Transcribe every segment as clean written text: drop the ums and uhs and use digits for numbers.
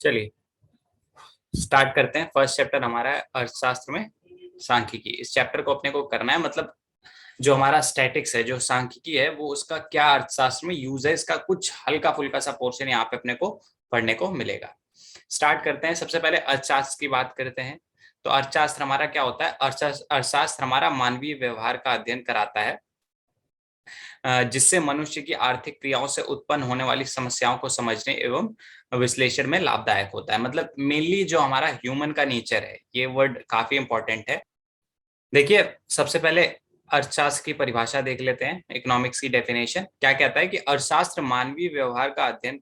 चलिए स्टार्ट करते हैं। फर्स्ट चैप्टर हमारा है अर्थशास्त्र में सांख्यिकी। इस चैप्टर को अपने को करना है, मतलब जो हमारा स्टैटिक्स है, जो सांख्यिकी है, वो उसका क्या अर्थशास्त्र में यूज है, इसका कुछ हल्का फुल्का सा पोर्शन यहाँ पे अपने को पढ़ने को मिलेगा। स्टार्ट करते हैं। सबसे पहले अर्थशास्त्र की बात करते हैं। तो अर्थशास्त्र हमारा क्या होता है? अर्थशास्त्र हमारा मानवीय व्यवहार का अध्ययन कराता है, जिससे मनुष्य की आर्थिक क्रियाओं से उत्पन्न होने वाली समस्याओं को समझने एवं विश्लेषण में लाभदायक होता है। मतलब मेनली जो हमारा ह्यूमन का नेचर है, ये वर्ड काफी इंपॉर्टेंट है। देखिए, सबसे पहले अर्थशास्त्र की परिभाषा देख लेते हैं। इकोनॉमिक्स की डेफिनेशन क्या कहता है कि अर्थशास्त्र मानवीय व्यवहार का अध्ययन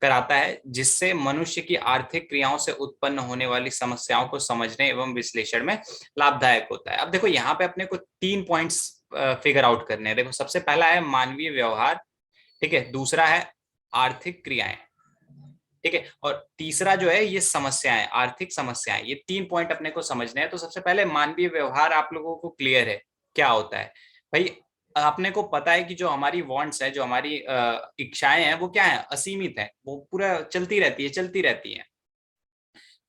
कराता है, जिससे मनुष्य की आर्थिक क्रियाओं से उत्पन्न होने वाली समस्याओं को समझने एवं विश्लेषण में लाभदायक होता है। अब देखो, यहाँ पे अपने को 3 पॉइंट्स फिगर आउट करने हैं। देखो, सबसे पहला है मानवीय व्यवहार, ठीक है। दूसरा है आर्थिक क्रियाएं, ठीक है। और तीसरा जो है ये समस्याएं, आर्थिक समस्याएं। ये 3 पॉइंट अपने को समझने हैं। तो सबसे पहले मानवीय व्यवहार आप लोगों को क्लियर है क्या होता है? भाई, अपने को पता है कि जो हमारी वांट्स है, जो हमारी इच्छाएं हैं, वो क्या है? असीमित है। वो पूरा चलती रहती है, चलती रहती है,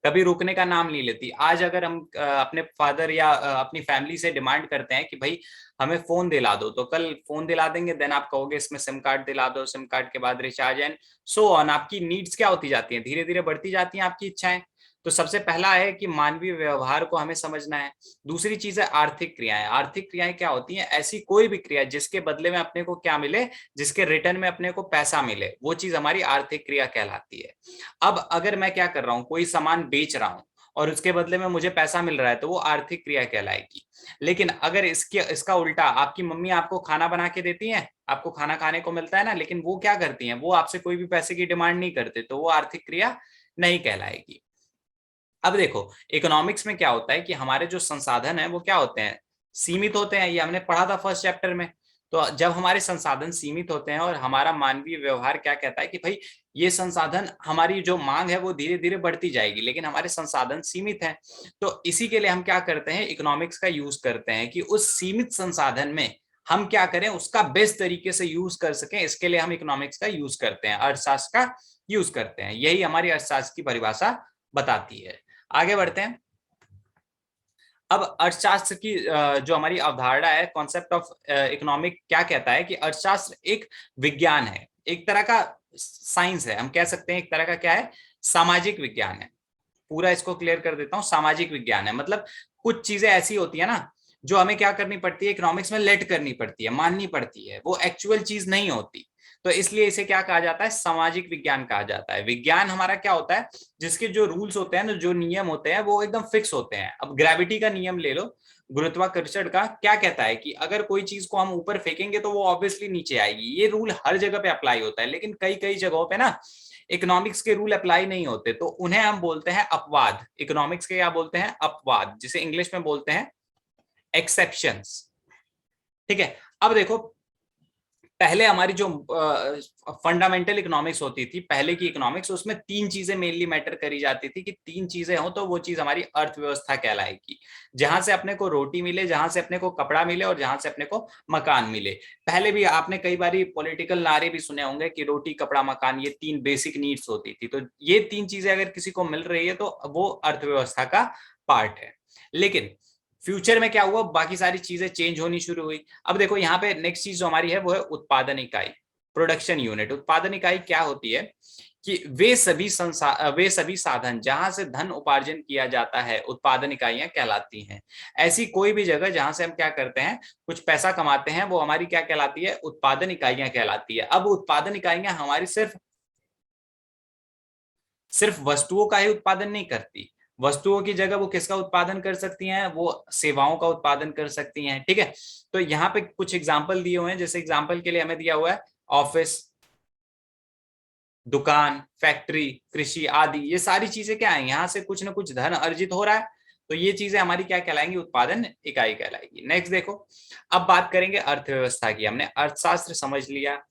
कभी रुकने का नाम नहीं लेती। आज अगर हम अपने फादर या अपनी फैमिली से डिमांड करते हैं कि भाई हमें फोन दिला दो, तो कल फोन दिला देंगे। देन आप कहोगे इसमें सिम कार्ड दिला दो, सिम कार्ड के बाद रिचार्ज एंड सो ऑन। आपकी नीड्स क्या होती जाती हैं? धीरे धीरे बढ़ती जाती हैं आपकी इच्छाएं। तो सबसे पहला है कि मानवीय व्यवहार को हमें समझना है। दूसरी चीज है आर्थिक क्रियाएं। आर्थिक क्रियाएं क्या होती हैं? ऐसी कोई भी क्रिया जिसके बदले में अपने को क्या मिले, जिसके रिटर्न में अपने को पैसा मिले, वो चीज हमारी आर्थिक क्रिया कहलाती है। अब अगर मैं क्या कर रहा हूं, कोई सामान बेच रहा हूं और उसके बदले में मुझे पैसा मिल रहा है, तो वो आर्थिक क्रिया कहलाएगी। लेकिन अगर इसका उल्टा, आपकी मम्मी आपको खाना बना के देती है, आपको खाना खाने को मिलता है ना, लेकिन वो क्या करती हैं, वो आपसे कोई भी पैसे की डिमांड नहीं करते, तो वो आर्थिक क्रिया नहीं कहलाएगी। अब देखो, इकोनॉमिक्स में क्या होता है कि हमारे जो संसाधन है वो क्या होते हैं? सीमित होते हैं। ये हमने पढ़ा था फर्स्ट चैप्टर में। तो जब हमारे संसाधन सीमित होते हैं और हमारा मानवीय व्यवहार क्या कहता है कि भाई ये संसाधन, हमारी जो मांग है वो धीरे धीरे बढ़ती जाएगी, लेकिन हमारे संसाधन सीमित हैं। तो इसी के लिए हम क्या करते हैं? इकोनॉमिक्स का यूज करते हैं कि उस सीमित संसाधन में हम क्या करें, उसका बेस्ट तरीके से यूज कर सकें। इसके लिए हम इकोनॉमिक्स का यूज करते हैं, अर्थशास्त्र का यूज करते हैं। यही हमारी अर्थशास्त्र की परिभाषा बताती है। आगे बढ़ते हैं। अब अर्थशास्त्र की जो हमारी अवधारणा है, कॉन्सेप्ट ऑफ इकोनॉमिक, क्या कहता है कि अर्थशास्त्र एक विज्ञान है, एक तरह का साइंस है। हम कह सकते हैं एक तरह का क्या है? सामाजिक विज्ञान है। पूरा इसको क्लियर कर देता हूं। सामाजिक विज्ञान है मतलब कुछ चीजें ऐसी होती है ना, जो हमें क्या करनी पड़ती है, इकोनॉमिक्स में लेट करनी पड़ती है, माननी पड़ती है, वो एक्चुअल चीज नहीं होती। तो इसलिए इसे क्या कहा जाता है? सामाजिक विज्ञान कहा जाता है। विज्ञान हमारा क्या होता है? जिसके जो रूल्स होते हैं, जो नियम होते हैं, वो एकदम फिक्स होते हैं। अब ग्रेविटी का नियम ले लो, गुरुत्वाकर्षण का, क्या कहता है कि अगर कोई चीज को हम ऊपर फेंकेंगे तो वो ऑब्वियसली नीचे आएगी। ये रूल हर जगह पे अप्लाई होता है, लेकिन कई कई जगहों पे ना इकोनॉमिक्स के रूल अप्लाई नहीं होते, तो उन्हें हम बोलते हैं अपवाद। इकोनॉमिक्स के क्या बोलते हैं? अपवाद, जिसे इंग्लिश में बोलते हैं एक्सेप्शंस, ठीक है। अब देखो, पहले हमारी जो फंडामेंटल इकोनॉमिक्स होती थी, पहले की इकोनॉमिक्स, उसमें 3 चीजें मेनली मैटर करी जाती थी कि 3 चीजें हो तो वो चीज हमारी अर्थव्यवस्था कहलाएगी। जहां से अपने को रोटी मिले, जहां से अपने को कपड़ा मिले, और जहां से अपने को मकान मिले। पहले भी आपने कई बार पॉलिटिकल नारे भी सुने होंगे कि रोटी, कपड़ा, मकान, ये 3 बेसिक नीड्स होती थी। तो ये 3 चीजें अगर किसी को मिल रही है तो वो अर्थव्यवस्था का पार्ट है। लेकिन फ्यूचर में क्या हुआ, बाकी सारी चीजें चेंज होनी शुरू हुई। अब देखो, यहाँ पे नेक्स्ट चीज जो हमारी है वो है उत्पादन इकाई, प्रोडक्शन यूनिट। उत्पादन इकाई क्या होती है कि वे सभी साधन जहां से धन उपार्जन किया जाता है, उत्पादन इकाइयां कहलाती हैं। ऐसी कोई भी जगह जहां से हम क्या करते हैं, कुछ पैसा कमाते हैं, वो हमारी क्या कहलाती है? उत्पादन इकाइयां कहलाती है। अब उत्पादन इकाइयां हमारी सिर्फ सिर्फ वस्तुओं का ही उत्पादन नहीं करती। वस्तुओं की जगह वो किसका उत्पादन कर सकती हैं? वो सेवाओं का उत्पादन कर सकती हैं, ठीक है। तो यहाँ पे कुछ एग्जाम्पल दिए हुए हैं। जैसे एग्जाम्पल के लिए हमें दिया हुआ है ऑफिस, दुकान, फैक्ट्री, कृषि आदि। ये सारी चीजें क्या है? यहाँ से कुछ ना कुछ धन अर्जित हो रहा है। तो ये चीजें हमारी क्या कहलाएंगी? उत्पादन इकाई कहलाएगी। नेक्स्ट देखो, अब बात करेंगे अर्थव्यवस्था की। हमने अर्थशास्त्र समझ लिया,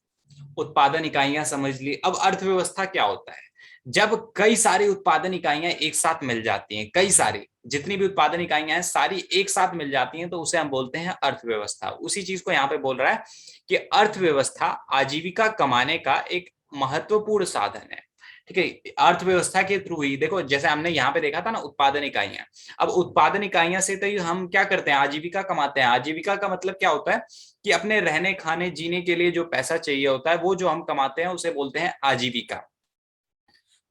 उत्पादन इकाइयां समझ ली। अब अर्थव्यवस्था क्या होता है? जब कई सारी उत्पादन इकाइयां एक साथ मिल जाती हैं, कई सारी, जितनी भी उत्पादन इकाइयां हैं सारी एक साथ मिल जाती हैं, तो उसे हम बोलते हैं अर्थव्यवस्था। उसी चीज को यहाँ पे बोल रहा है कि अर्थव्यवस्था आजीविका कमाने का एक महत्वपूर्ण साधन है, ठीक है, अर्थव्यवस्था के थ्रू ही। देखो जैसे हमने यहाँ पे देखा था ना, उत्पादन इकाइयां। अब उत्पादन इकाइयां से तो ही हम क्या करते हैं, आजीविका कमाते हैं। आजीविका का मतलब क्या होता है कि अपने रहने खाने जीने के लिए जो पैसा चाहिए होता है, वो जो हम कमाते हैं उसे बोलते हैं आजीविका।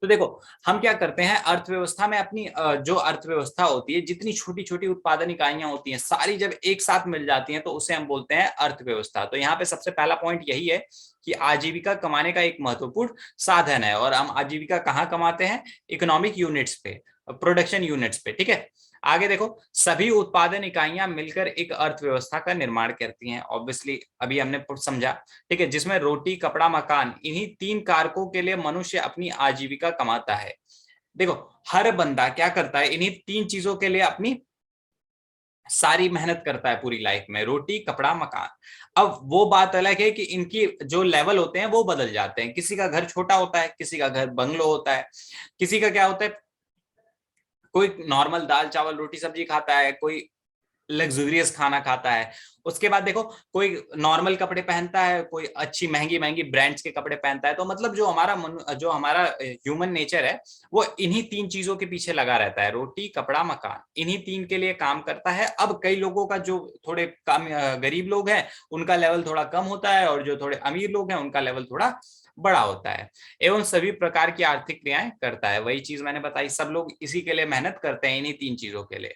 तो देखो हम क्या करते हैं, अर्थव्यवस्था में अपनी जो अर्थव्यवस्था होती है, जितनी छोटी छोटी उत्पादन इकाइयां होती हैं, सारी जब एक साथ मिल जाती हैं तो उसे हम बोलते हैं अर्थव्यवस्था। तो यहाँ पे सबसे पहला पॉइंट यही है कि आजीविका कमाने का एक महत्वपूर्ण साधन है। और हम आजीविका कहाँ कमाते हैं, इकोनॉमिक यूनिट्स पे, प्रोडक्शन यूनिट्स पे। ठीक है, आगे देखो, सभी उत्पादन इकाइयां मिलकर एक अर्थव्यवस्था का निर्माण करती हैं। ऑब्वियसली अभी हमने समझा, ठीक है, जिसमें रोटी कपड़ा मकान, इन्हीं तीन कारकों के लिए मनुष्य अपनी आजीविका कमाता है। देखो हर बंदा क्या करता है, इन्हीं तीन चीजों के लिए अपनी सारी मेहनत करता है पूरी लाइफ में, रोटी कपड़ा मकान। अब वो बात अलग है कि इनकी जो लेवल होते हैं वो बदल जाते हैं। किसी का घर छोटा होता है, किसी का घर बंगलो होता है, किसी का क्या होता है, कोई नॉर्मल दाल चावल रोटी सब्जी खाता है, कोई लग्जूरियस खाना खाता है। उसके बाद देखो कोई नॉर्मल कपड़े पहनता है, कोई अच्छी महंगी महंगी ब्रांड्स के कपड़े पहनता है। तो मतलब जो हमारा ह्यूमन नेचर है, वो इन्हीं तीन चीजों के पीछे लगा रहता है, रोटी कपड़ा मकान, इन्हीं तीन के लिए काम करता है। अब कई लोगों का, जो थोड़े कम गरीब लोग हैं उनका लेवल थोड़ा कम होता है, और जो थोड़े अमीर लोग हैं उनका लेवल थोड़ा बड़ा होता है, एवं सभी प्रकार की आर्थिक क्रियाएं करता है। वही चीज मैंने बताई, सब लोग इसी के लिए मेहनत करते हैं, इन्हीं तीन चीजों के लिए।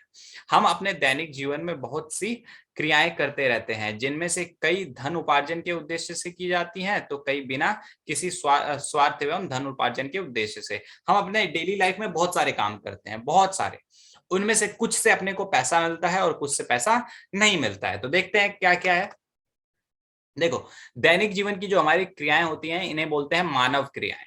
हम अपने दैनिक जीवन में बहुत सी क्रियाएं करते रहते हैं, जिनमें से कई धन उपार्जन के उद्देश्य से की जाती हैं, तो कई बिना किसी स्वार्थ एवं धन उपार्जन के उद्देश्य से। हम अपने डेली लाइफ में बहुत सारे काम करते हैं, बहुत सारे। उनमें से कुछ से अपने को पैसा मिलता है और कुछ से पैसा नहीं मिलता है। तो देखते हैं क्या क्या है। देखो दैनिक जीवन की जो हमारी क्रियाएं होती हैं, इन्हें बोलते हैं मानव क्रियाएं।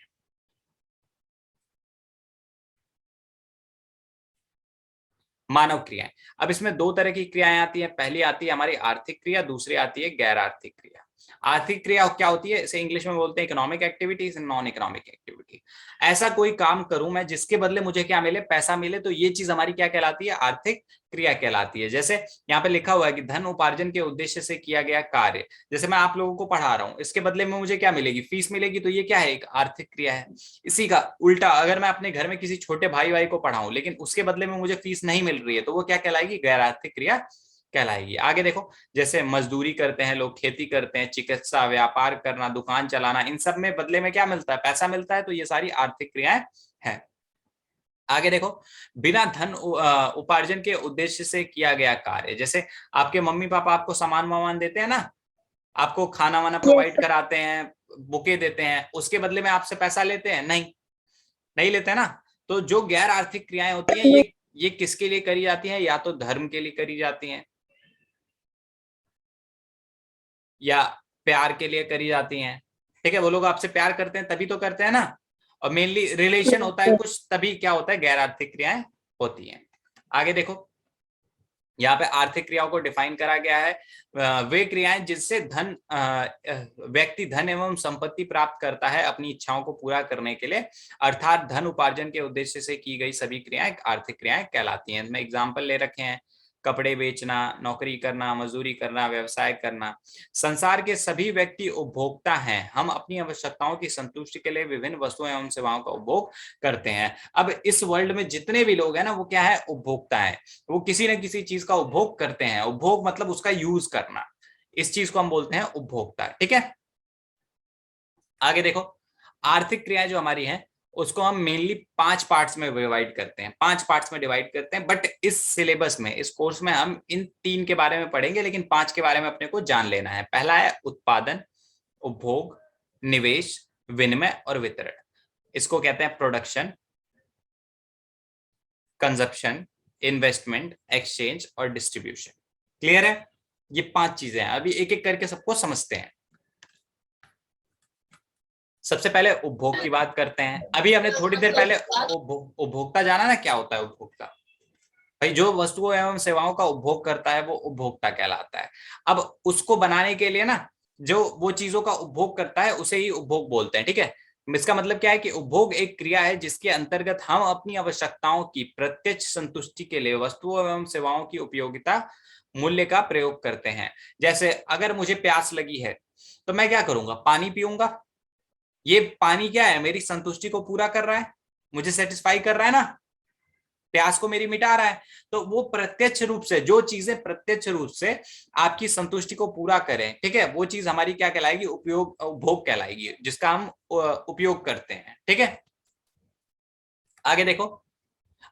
मानव क्रियाएं। अब इसमें दो तरह की क्रियाएं आती हैं, पहली आती है हमारी आर्थिक क्रिया, दूसरी आती है गैर आर्थिक क्रिया। आर्थिक क्रिया क्या होती है, इसे इंग्लिश में बोलते हैं economic activity, non economic activity. ऐसा कोई काम करूं मैं जिसके बदले मुझे क्या मिले, पैसा मिले, तो ये चीज हमारी क्या कहलाती है, आर्थिक क्रिया कहलाती है। जैसे यहाँ पे लिखा हुआ है कि धन उपार्जन के उद्देश्य से किया गया कार्य। जैसे मैं आप लोगों को पढ़ा रहा हूँ, इसके बदले में मुझे क्या मिलेगी, फीस मिलेगी, तो ये क्या है, एक आर्थिक क्रिया है। इसी का उल्टा, अगर मैं अपने घर में किसी छोटे भाई भाई को पढ़ाऊं लेकिन उसके बदले में मुझे फीस नहीं मिल रही है, तो वो क्या कहलाएगी, गैर आर्थिक क्रिया कहलाएगी। आगे देखो, जैसे मजदूरी करते हैं लोग, खेती करते हैं, चिकित्सा, व्यापार करना, दुकान चलाना, इन सब में बदले में क्या मिलता है, पैसा मिलता है, तो ये सारी आर्थिक क्रियाएं हैं। आगे देखो, बिना धन उपार्जन के उद्देश्य से किया गया कार्य। जैसे आपके मम्मी पापा आपको सामान वामान देते हैं ना, आपको खाना वाना प्रोवाइड कराते हैं, बुके देते हैं, उसके बदले में आपसे पैसा लेते हैं, नहीं, नहीं लेते हैं ना। तो जो गैर आर्थिक क्रियाएं होती हैं, ये किसके लिए करी जाती हैं, या तो धर्म के लिए करी जाती हैं, या प्यार के लिए करी जाती हैं। ठीक है, वो लोग आपसे प्यार करते हैं तभी तो करते हैं ना, और मेनली रिलेशन होता है कुछ, तभी क्या होता है, गैर आर्थिक क्रियाएं होती हैं। आगे देखो, यहाँ पे आर्थिक क्रियाओं को डिफाइन करा गया है, वे क्रियाएं जिससे व्यक्ति धन एवं संपत्ति प्राप्त करता है अपनी इच्छाओं को पूरा करने के लिए, अर्थात धन उपार्जन के उद्देश्य से की गई सभी क्रियाएं आर्थिक क्रियाएं कहलाती हैं। इसमें एग्जाम्पल ले रखे हैं, कपड़े बेचना, नौकरी करना, मजदूरी करना, व्यवसाय करना। संसार के सभी व्यक्ति उपभोक्ता हैं, हम अपनी आवश्यकताओं की संतुष्टि के लिए विभिन्न वस्तुओं एवं सेवाओं का उपभोग करते हैं। अब इस वर्ल्ड में जितने भी लोग हैं ना, वो क्या है, उपभोक्ता है। वो किसी न किसी चीज का उपभोग करते हैं, उपभोग मतलब उसका यूज करना, इस चीज को हम बोलते हैं उपभोक्ता। ठीक है, आगे देखो, आर्थिक क्रियाएं जो हमारी हैं उसको हम मेनली 5 पार्ट्स में डिवाइड करते हैं, 5 पार्ट्स में डिवाइड करते हैं। बट इस सिलेबस में, इस कोर्स में हम इन 3 के बारे में पढ़ेंगे, लेकिन 5 के बारे में अपने को जान लेना है। पहला है उत्पादन, उपभोग, निवेश, विनिमय और वितरण। इसको कहते हैं प्रोडक्शन, कंजप्शन, इन्वेस्टमेंट, एक्सचेंज और डिस्ट्रीब्यूशन। क्लियर है, ये 5 चीजें हैं। अभी एक एक करके सबको समझते हैं। सबसे पहले उपभोग की बात करते हैं। अभी हमने थोड़ी देर पहले उपभोक्ता जाना ना, क्या होता है उपभोक्ता, भाई जो वस्तुओं एवं सेवाओं का उपभोग करता है वो उपभोक्ता कहलाता है। अब उसको बनाने के लिए ना, जो वो चीजों का उपभोग करता है उसे ही उपभोग बोलते हैं। ठीक है, इसका मतलब क्या है कि उपभोग एक क्रिया है जिसके अंतर्गत हम अपनी आवश्यकताओं की प्रत्यक्ष संतुष्टि के लिए वस्तुओं एवं सेवाओं की उपयोगिता मूल्य का प्रयोग करते हैं। जैसे अगर मुझे प्यास लगी है तो मैं क्या करूंगा, पानी पीऊंगा, ये पानी क्या है, मेरी संतुष्टि को पूरा कर रहा है, मुझे सेटिस्फाई कर रहा है ना, प्यास को मेरी मिटा रहा है। तो वो प्रत्यक्ष रूप से, जो चीजें प्रत्यक्ष रूप से आपकी संतुष्टि को पूरा करें, ठीक है, वो चीज हमारी क्या कहलाएगी, उपयोग, उपभोग कहलाएगी, जिसका हम उपयोग करते हैं। ठीक है, आगे देखो।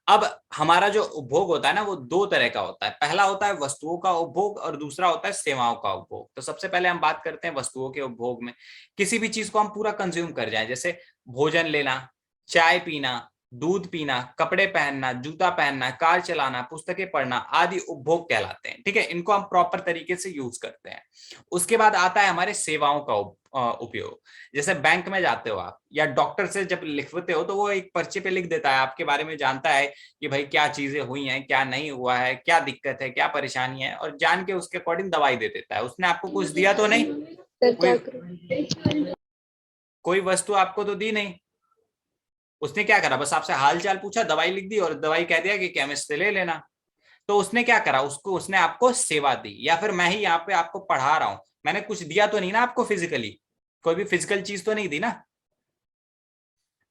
अब हमारा जो उपभोग होता है ना, वो दो तरह का होता है। पहला होता है वस्तुओं का उपभोग और दूसरा होता है सेवाओं का उपभोग। तो सबसे पहले हम बात करते हैं वस्तुओं के उपभोग में। किसी भी चीज को हम पूरा कंज्यूम कर जाएं, जैसे भोजन लेना, चाय पीना, दूध पीना, कपड़े पहनना, जूता पहनना, कार चलाना, पुस्तकें पढ़ना आदि उपभोग कहलाते हैं। ठीक है, इनको हम प्रॉपर तरीके से यूज करते हैं। उसके बाद आता है हमारे सेवाओं का उपयोग। जैसे बैंक में जाते हो आप, या डॉक्टर से जब लिखवाते हो, तो वो एक पर्चे पे लिख देता है, आपके बारे में जानता है कि भाई क्या चीजें हुई हैं, क्या नहीं हुआ है, क्या दिक्कत है, क्या परेशानी है, और जान के उसके अकॉर्डिंग दवाई दे देता है। उसने आपको कुछ दिया तो नहीं, कोई वस्तु आपको तो दी नहीं, उसने क्या करा, बस आपसे हाल चाल पूछा, दवाई लिख दी और दवाई कह दिया कि केमिस्ट से ले लेना। तो उसने क्या करा, उसको उसने आपको सेवा दी। या फिर मैं ही यहाँ पे आपको पढ़ा रहा हूं, मैंने कुछ दिया तो नहीं ना आपको फिजिकली, कोई भी फिजिकल चीज तो नहीं दी ना,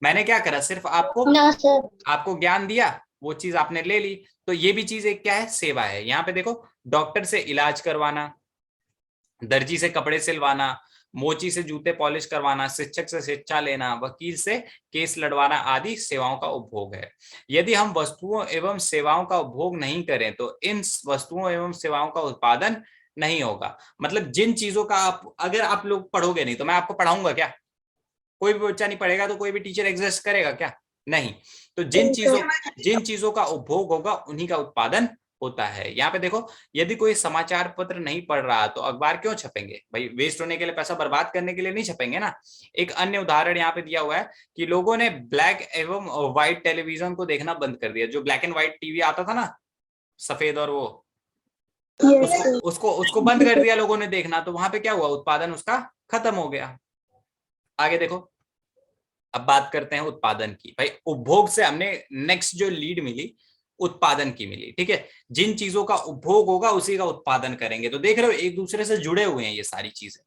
मैंने क्या करा, सिर्फ आपको ना सर। आपको ज्ञान दिया, वो चीज आपने ले ली। तो ये भी चीज एक क्या है, सेवा है। यहाँ पे देखो, डॉक्टर से इलाज करवाना, दर्जी से कपड़े सिलवाना, मोची से जूते पॉलिश करवाना, शिक्षक से शिक्षा लेना, वकील से केस लड़वाना आदि सेवाओं का उपभोग है। यदि हम वस्तुओं एवं सेवाओं का उपभोग नहीं करें तो इन वस्तुओं एवं सेवाओं का उत्पादन नहीं होगा। मतलब जिन चीजों का आप, अगर आप लोग पढ़ोगे नहीं तो मैं आपको पढ़ाऊंगा क्या, कोई भी बच्चा नहीं पढ़ेगा तो कोई भी टीचर एग्जिस्ट करेगा क्या, नहीं। तो जिन चीजों का उपभोग होगा उन्हीं का उत्पादन होता है। यहाँ पे देखो, यदि कोई समाचार पत्र नहीं पढ़ रहा तो अखबार क्यों छपेंगे भाई, वेस्ट होने के लिए, पैसा बर्बाद करने के लिए नहीं छपेंगे ना। एक अन्य उदाहरण यहाँ पे दिया हुआ है कि लोगों ने ब्लैक एवं व्हाइट टेलीविजन को देखना बंद कर दिया। जो ब्लैक एंड व्हाइट टीवी आता था ना, सफेद और वो, उसको उसको बंद कर दिया लोगों ने देखना। तो वहां पे क्या हुआ, उत्पादन उसका खत्म हो गया। आगे देखो, अब बात करते हैं उत्पादन की। भाई उपभोग से हमने नेक्स्ट जो लीड मिली, उत्पादन की मिली। ठीक है, जिन चीजों का उपभोग होगा उसी का उत्पादन करेंगे। तो देख रहे हो, एक दूसरे से जुड़े हुए हैं ये सारी चीजें।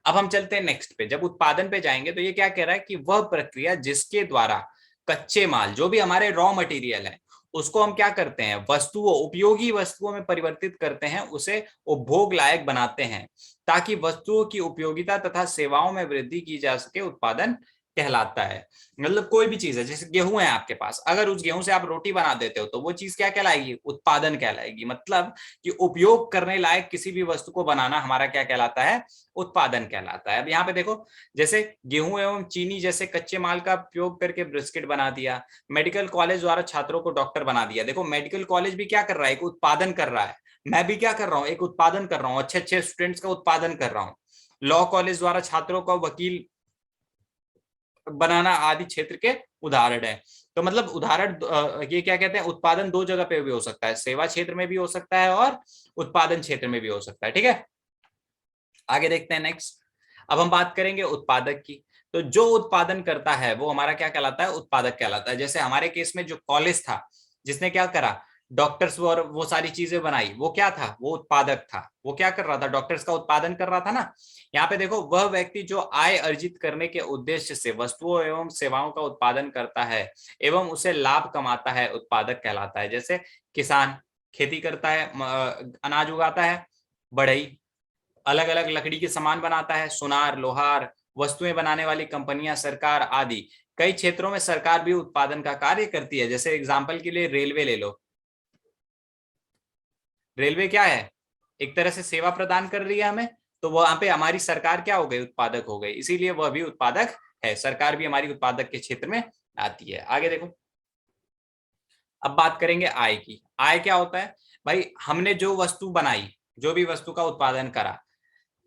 अब हम चलते हैं नेक्स्ट पे। जब उत्पादन पे जाएंगे तो ये क्या कह रहा है कि वह प्रक्रिया जिसके द्वारा कच्चे माल, जो भी हमारे रॉ मटेरियल है, उसको हम क्या करते हैं, वस्तुओं, उपयोगी वस्तुओं में परिवर्तित करते हैं, उसे उपभोग लायक बनाते हैं, ताकि वस्तुओं की उपयोगिता तथा सेवाओं में वृद्धि की जा सके, उत्पादन कहलाता है। मतलब कोई भी चीज है, जैसे गेहूं है आपके पास, अगर उस गेहूं से आप रोटी बना देते हो तो वो चीज क्या कहलाएगी, उत्पादन कहलाएगी। मतलब कि उपयोग करने लायक किसी भी वस्तु को बनाना हमारा क्या कहलाता है, उत्पादन कहलाता है। अब यहाँ पे देखो, जैसे गेहूं एवं चीनी जैसे कच्चे माल का उपयोग करके ब्रिस्किट बना दिया, मेडिकल कॉलेज द्वारा छात्रों को डॉक्टर बना दिया। देखो, मेडिकल कॉलेज भी क्या कर रहा है, एक उत्पादन कर रहा है। मैं भी क्या कर रहा हूँ, एक उत्पादन कर रहा हूँ, अच्छे अच्छे स्टूडेंट्स का उत्पादन कर रहा हूँ। लॉ कॉलेज द्वारा छात्रों को वकील बनाना आदि क्षेत्र के उदाहरण है। तो मतलब उदाहरण, ये क्या कहते हैं, उत्पादन दो जगह पे भी हो सकता है, सेवा क्षेत्र में भी हो सकता है और उत्पादन क्षेत्र में भी हो सकता है। ठीक है, आगे देखते हैं नेक्स्ट। अब हम बात करेंगे उत्पादक की। तो जो उत्पादन करता है वो हमारा क्या कहलाता है, उत्पादक कहलाता है। जैसे हमारे केस में जो कॉलेज था, जिसने क्या करा, डॉक्टर्स और वो सारी चीजें बनाई, वो क्या था, वो उत्पादक था। वो क्या कर रहा था, डॉक्टर्स का उत्पादन कर रहा था ना। यहाँ पे देखो, वह व्यक्ति जो आय अर्जित करने के उद्देश्य से वस्तुओं एवं सेवाओं का उत्पादन करता है एवं उसे लाभ कमाता है, उत्पादक कहलाता है। जैसे किसान खेती करता है, अनाज उगाता है, बढ़ई अलग अलग लकड़ी के सामान बनाता है, सुनार, लोहार, वस्तुएं बनाने वाली कंपनियां, सरकार आदि। कई क्षेत्रों में सरकार भी उत्पादन का कार्य करती है। जैसे एग्जांपल के लिए रेलवे ले लो, रेलवे क्या है, एक तरह से सेवा प्रदान कर रही है हमें। तो वहां पे हमारी सरकार क्या हो गई, उत्पादक हो गई, इसीलिए वह भी उत्पादक है। सरकार भी हमारी उत्पादक के क्षेत्र में आती है। आगे देखो, अब बात करेंगे आय की। आय क्या होता है भाई, हमने जो वस्तु बनाई, जो भी वस्तु का उत्पादन करा,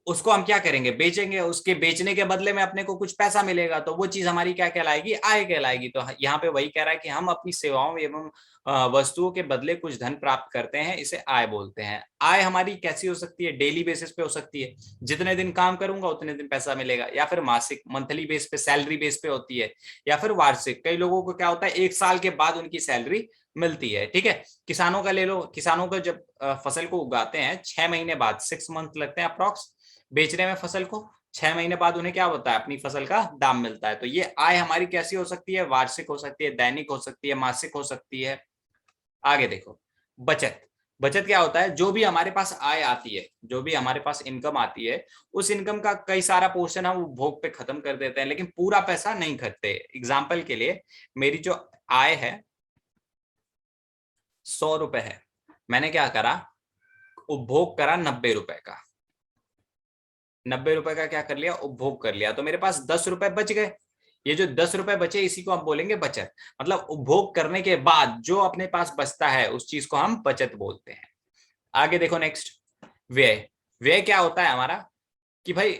उसको हम क्या करेंगे, बेचेंगे। उसके बेचने के बदले में अपने को कुछ पैसा मिलेगा, तो वो चीज हमारी क्या कहलाएगी, आय कहलाएगी। तो यहाँ पे वही कह रहा है कि हम अपनी सेवाओं एवं वस्तुओं के बदले कुछ धन प्राप्त करते हैं, इसे आय बोलते हैं। आय हमारी कैसी हो सकती है, डेली बेसिस पे हो सकती है, जितने दिन काम करूंगा उतने दिन पैसा मिलेगा, या फिर मासिक, मंथली बेस पे, सैलरी बेस पे होती है, या फिर वार्षिक। कई लोगों को क्या होता है, एक साल के बाद उनकी सैलरी मिलती है। ठीक है, किसानों का ले लो, किसानों को जब फसल को उगाते हैं 6 महीने बाद, 6 मंथ लगते हैं अप्रोक्स बेचने में फसल को, 6 महीने बाद उन्हें क्या होता है, अपनी फसल का दाम मिलता है। तो ये आय हमारी कैसी हो सकती है, वार्षिक हो सकती है, दैनिक हो सकती है, मासिक हो सकती है। आगे देखो, बचत। बचत क्या होता है, जो भी हमारे पास आय आती है, जो भी हमारे पास इनकम आती है, उस इनकम का कई सारा पोर्शन हम उपभोग पे खत्म कर देते हैं, लेकिन पूरा पैसा नहीं खर्चते। एग्जाम्पल के लिए, मेरी जो आय है 100 रुपए है, मैंने क्या करा, उपभोग करा 90 रुपए का। 90 रुपए का क्या कर लिया, उपभोग कर लिया, तो मेरे पास 10 रुपए बच गए। ये जो 10 रुपए बचे, इसी को हम बोलेंगे बचत। मतलब उपभोग करने के बाद जो अपने पास बचता है, उस चीज को हम बचत बोलते हैं। आगे देखो नेक्स्ट, व्यय। व्यय क्या होता है हमारा, कि भाई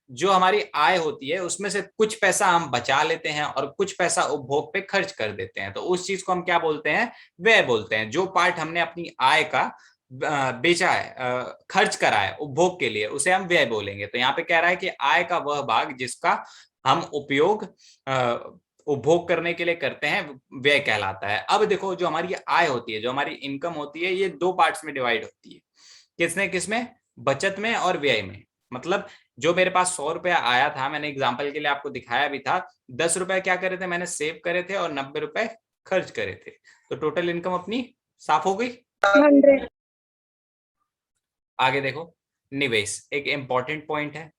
जो हमारी आय होती है उसमें से कुछ पैसा हम बचा लेते हैं और कुछ पैसा उपभोग पे खर्च कर देते हैं, तो उस चीज को हम क्या बोलते हैं, व्यय बोलते हैं। जो पार्ट हमने अपनी आय का बेचा है, खर्च करा है उपभोग के लिए, उसे हम व्यय बोलेंगे। तो यहाँ पे कह रहा है कि आय का वह भाग जिसका हम उपयोग उपभोग करने के लिए करते हैं, व्यय कहलाता है। अब देखो, जो हमारी आय होती है, जो हमारी इनकम होती है, ये दो पार्ट्स में डिवाइड होती है। किसमें, बचत में और व्यय में। मतलब जो मेरे पास 100 रुपया आया था, मैंने एग्जाम्पल के लिए आपको दिखाया भी था, 10 रुपए क्या करे थे, मैंने सेव करे थे और 90 रुपए खर्च करे थे। तो टोटल इनकम अपनी साफ हो गई। 100। आगे देखो, निवेश एक इंपॉर्टेंट पॉइंट है।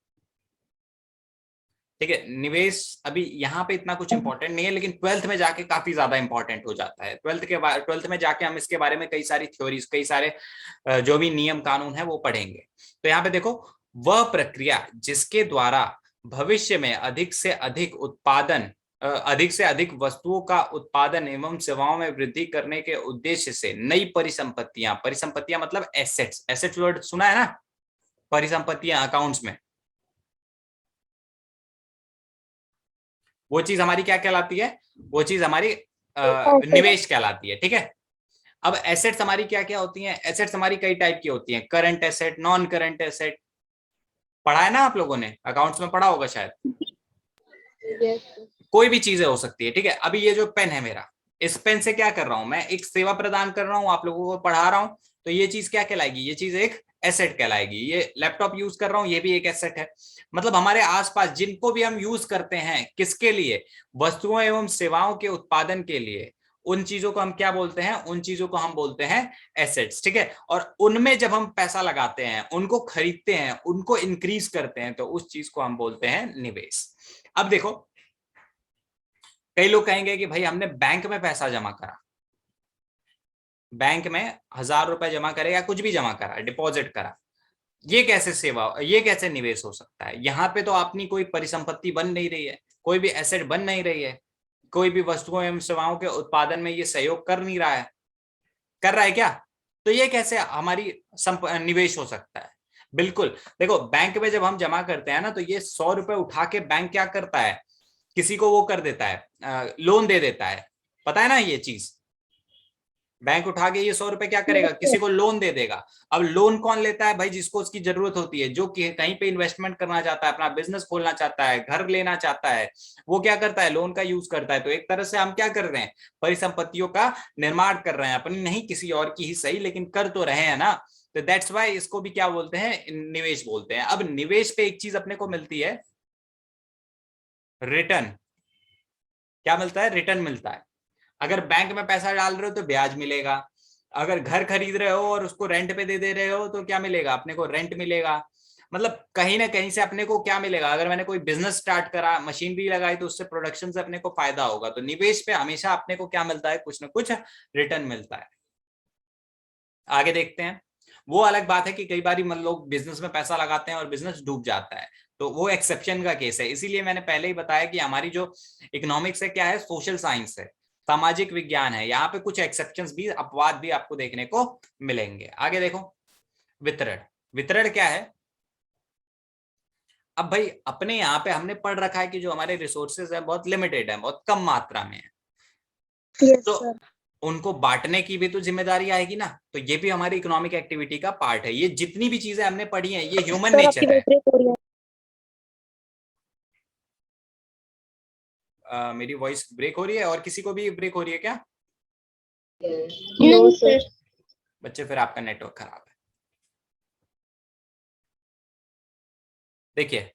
ठीक है, निवेश अभी यहाँ पे इतना कुछ इंपॉर्टेंट नहीं है, लेकिन ट्वेल्थ में जाके काफी ज्यादा इंपॉर्टेंट हो जाता है। ट्वेल्थ में जाके हम इसके बारे में कई सारी थ्योरीज, कई सारे जो भी नियम कानून है वो पढ़ेंगे। तो यहाँ पे देखो, वह प्रक्रिया जिसके द्वारा भविष्य में अधिक से अधिक उत्पादन, अधिक से अधिक वस्तुओं का उत्पादन एवं सेवाओं में वृद्धि करने के उद्देश्य से नई परिसंपत्तियां, परिसंपत्तियां मतलब एसेट्स, एसेट्स वर्ड सुना है ना, परिसंपत्तियां अकाउंट्स में, वो चीज हमारी क्या कहलाती है, वो चीज हमारी निवेश कहलाती है। ठीक है, अब एसेट्स हमारी क्या क्या होती हैं, एसेट्स हमारी कई टाइप की होती हैं, current asset, non current asset. पढ़ा है ना आप लोगों ने, अकाउंट्स में पढ़ा होगा शायद। कोई भी चीजें हो सकती है। ठीक है, अभी ये जो पेन है मेरा, इस पेन से क्या कर रहा हूं मैं, एक सेवा प्रदान कर रहा हूं, आप लोगों को पढ़ा रहा हूं, तो ये चीज क्या कहलाएगी, ये चीज एक एसेट कहलाएगी। ये लैपटॉप यूज कर रहा हूं, ये भी एक एसेट है। मतलब हमारे आसपास जिनको भी हम यूज करते हैं, किसके लिए, वस्तुओं एवं सेवाओं के उत्पादन के लिए, उन चीजों को हम क्या बोलते हैं, उन चीजों को हम बोलते हैं एसेट्स। ठीक है, और उनमें जब हम पैसा लगाते हैं, उनको खरीदते हैं, उनको इंक्रीज करते हैं, तो उस चीज को हम बोलते हैं निवेश। अब देखो, कई लोग कहेंगे कि भाई हमने बैंक में पैसा जमा करा, बैंक में 1000 रुपए जमा करे या कुछ भी जमा करा, डिपॉजिट करा, ये कैसे सेवा, ये कैसे निवेश हो सकता है। यहाँ पे तो अपनी कोई परिसंपत्ति बन नहीं रही है, कोई भी एसेट बन नहीं रही है, कोई भी वस्तुओं एवं सेवाओं के उत्पादन में ये सहयोग कर नहीं रहा है, कर रहा है क्या, तो ये कैसे हमारी निवेश हो सकता है। बिल्कुल, देखो बैंक में जब हम जमा करते हैं ना, तो ये 100 रुपए उठा के बैंक क्या करता है, किसी को वो कर देता है, लोन दे देता है। पता है ना ये चीज, बैंक उठा के ये 100 रुपए क्या करेगा, किसी को लोन दे देगा। अब लोन कौन लेता है भाई, जिसको उसकी जरूरत होती है, जो कहीं पे इन्वेस्टमेंट करना चाहता है, अपना बिजनेस खोलना चाहता है, घर लेना चाहता है, वो क्या करता है, लोन का यूज करता है। तो एक तरह से हम क्या कर रहे हैं, परिसंपत्तियों का निर्माण कर रहे हैं, अपनी नहीं किसी और की ही सही, लेकिन कर तो रहे हैं ना। तो दैट्स वाई इसको भी क्या बोलते हैं, निवेश बोलते हैं। अब निवेश पे एक चीज अपने को मिलती है, रिटर्न। क्या मिलता है, रिटर्न मिलता है। अगर बैंक में पैसा डाल रहे हो तो ब्याज मिलेगा, अगर घर खरीद रहे हो और उसको रेंट पे दे दे रहे हो तो क्या मिलेगा, अपने को रेंट मिलेगा। मतलब कहीं ना कहीं से अपने को क्या मिलेगा, अगर मैंने कोई बिजनेस स्टार्ट करा, मशीन भी लगाई, तो उससे प्रोडक्शन से अपने को फायदा होगा। तो निवेश पे हमेशा अपने को क्या मिलता है, कुछ ना कुछ रिटर्न मिलता है। आगे देखते हैं, वो अलग बात है कि कई बार लोग बिजनेस में पैसा लगाते हैं और बिजनेस डूब जाता है, तो वो एक्सेप्शन का केस है। इसीलिए मैंने पहले ही बताया कि हमारी जो इकोनॉमिक्स है क्या है, सोशल साइंस है, सामाजिक विज्ञान है। यहाँ पे कुछ एक्सेप्शंस भी, अपवाद भी आपको देखने को मिलेंगे। आगे देखो, वितरण। वितरण क्या है, अब भाई अपने यहाँ पे हमने पढ़ रखा है कि जो हमारे रिसोर्सेज है बहुत लिमिटेड है, बहुत कम मात्रा में है, तो उनको बांटने की भी तो जिम्मेदारी आएगी ना। तो ये भी हमारी इकोनॉमिक एक्टिविटी का पार्ट है। ये जितनी भी चीजें हमने पढ़ी हैं, ये ह्यूमन नेचर है। मेरी वॉइस ब्रेक हो रही है, और किसी को भी ब्रेक हो रही है क्या, नो सर। बच्चे फिर आपका नेटवर्क खराब है। देखिए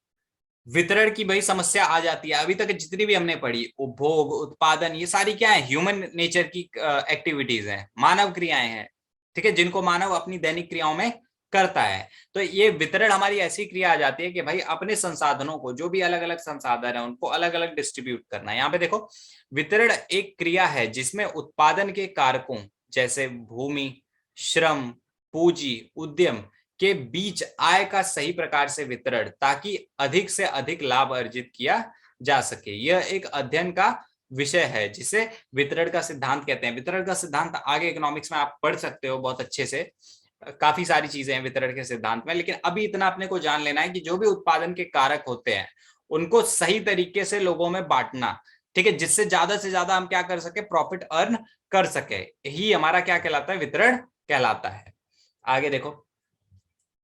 वितरण की भाई समस्या आ जाती है। अभी तक जितनी भी हमने पढ़ी, उपभोग, उत्पादन, ये सारी क्या है, ह्यूमन नेचर की एक्टिविटीज हैं, मानव क्रियाएं हैं, ठीक है, जिनको मानव अपनी दैनिक क्रियाओं में करता है। तो ये वितरण हमारी ऐसी क्रिया आ जाती है कि भाई अपने संसाधनों को, जो भी अलग अलग संसाधन है उनको अलग अलग डिस्ट्रीब्यूट करना है। यहाँ पे देखो वितरण एक क्रिया है जिसमें उत्पादन के कारकों जैसे भूमि, श्रम, पूंजी, उद्यम के बीच आय का सही प्रकार से वितरण, ताकि अधिक से अधिक लाभ अर्जित किया जा सके। यह एक अध्ययन का विषय है जिसे वितरण का सिद्धांत कहते हैं। वितरण का सिद्धांत आगे इकोनॉमिक्स में आप पढ़ सकते हो बहुत अच्छे से, काफी सारी चीजें हैं वितरण के सिद्धांत में, लेकिन अभी इतना अपने को जान लेना है कि जो भी उत्पादन के कारक होते हैं उनको सही तरीके से लोगों में बांटना, ठीक है, जिससे ज्यादा से ज्यादा हम क्या कर सके, प्रॉफिट अर्न कर सके, यही हमारा क्या कहलाता है, वितरण कहलाता है। आगे देखो,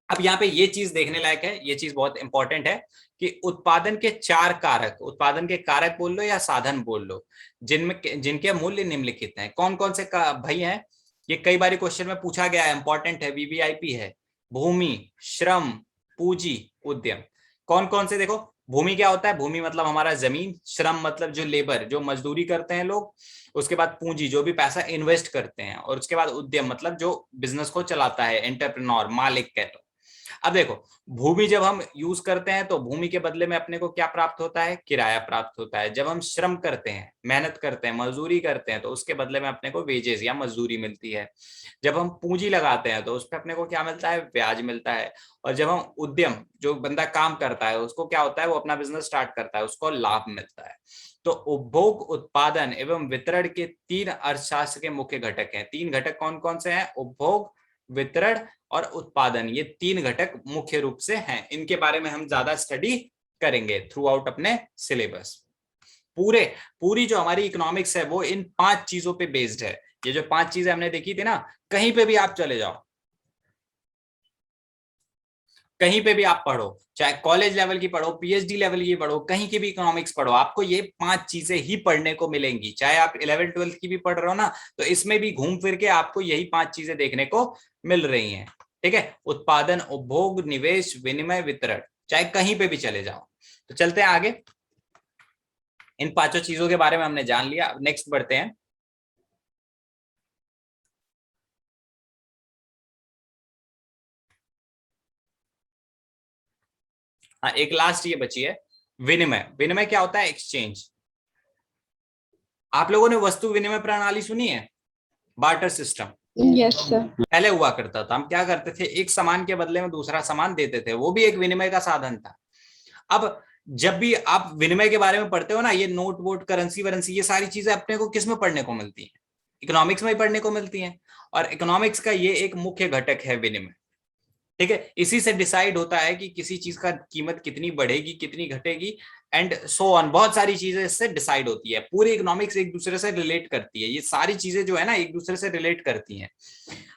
अब यहाँ पे ये चीज देखने लायक है, ये चीज बहुत इंपॉर्टेंट है कि उत्पादन के चार कारक, उत्पादन के कारक बोल लो या साधन बोल लो, जिनमें जिनके मूल्य निम्नलिखित हैं। कौन कौन से भाई हैं, ये कई बार क्वेश्चन में पूछा गया है, इंपॉर्टेंट है, वीवीआईपी है। भूमि, श्रम, पूंजी, उद्यम। कौन कौन से, देखो भूमि क्या होता है, भूमि मतलब हमारा जमीन, श्रम मतलब जो लेबर, जो मजदूरी करते हैं लोग, उसके बाद पूंजी जो भी पैसा इन्वेस्ट करते हैं, और उसके बाद उद्यम मतलब जो बिजनेस को चलाता है, एंटरप्रेन्योर, मालिक कह लो। अब देखो भूमि जब हम यूज करते हैं तो भूमि के बदले में अपने को क्या प्राप्त होता है, किराया प्राप्त होता है। जब हम श्रम करते हैं, मेहनत करते हैं, मजदूरी करते हैं, तो उसके बदले में अपने को वेजेस या मजदूरी मिलती है। जब हम पूंजी लगाते हैं तो उस पर अपने को क्या मिलता है, ब्याज मिलता है। और जब हम उद्यम, जो बंदा काम करता है उसको क्या होता है, वो अपना बिजनेस स्टार्ट करता है, उसको लाभ मिलता है। तो उपभोग, उत्पादन एवं वितरण के तीन अर्थशास्त्र के मुख्य घटक हैं। तीन घटक कौन कौन से हैं, उपभोग, वितरण और उत्पादन, ये तीन घटक मुख्य रूप से हैं। इनके बारे में हम ज्यादा स्टडी करेंगे थ्रू आउट अपने सिलेबस। पूरे पूरी जो हमारी इकोनॉमिक्स है वो इन पांच चीजों पे बेस्ड है। ये जो पांच चीजें हमने देखी थी ना, कहीं पे भी आप चले जाओ, कहीं पे भी आप पढ़ो, चाहे कॉलेज लेवल की पढ़ो, पीएचडी लेवल की पढ़ो, कहीं की भी इकोनॉमिक्स पढ़ो, आपको ये पांच चीजें ही पढ़ने को मिलेंगी। चाहे आप 11th 12th की भी पढ़ रहे हो ना, तो इसमें भी घूम फिर के आपको यही पांच चीजें देखने को मिल रही हैं, ठीक है। उत्पादन, उपभोग, निवेश, विनिमय, वितरण, चाहे कहीं पे भी चले जाओ। तो चलते हैं आगे, इन पांचों चीजों के बारे में हमने जान लिया। नेक्स्ट बढ़ते हैं। हाँ, एक लास्ट ये बची है, विनिमय। विनिमय क्या होता है, एक्सचेंज। आप लोगों ने वस्तु विनिमय प्रणाली सुनी है, बार्टर सिस्टम। Yes sir. पहले हुआ करता था, हम क्या करते थे, एक सामान के बदले में दूसरा सामान देते थे, वो भी एक विनिमय का साधन था। अब जब भी आप विनिमय के बारे में पढ़ते हो ना, ये नोट वोट, करेंसी वरेंसी, ये सारी चीजें अपने को किस में पढ़ने को मिलती हैं, इकोनॉमिक्स में ही पढ़ने को मिलती हैं। और इकोनॉमिक्स का ये एक मुख्य घटक है विनिमय, ठीक है। इसी से डिसाइड होता है कि किसी चीज का कीमत कितनी बढ़ेगी, कितनी घटेगी, एंड सो ऑन। बहुत सारी चीजें इससे डिसाइड होती है। पूरी इकोनॉमिक्स एक दूसरे से रिलेट करती है, ये सारी चीजें जो है ना एक दूसरे से रिलेट करती हैं।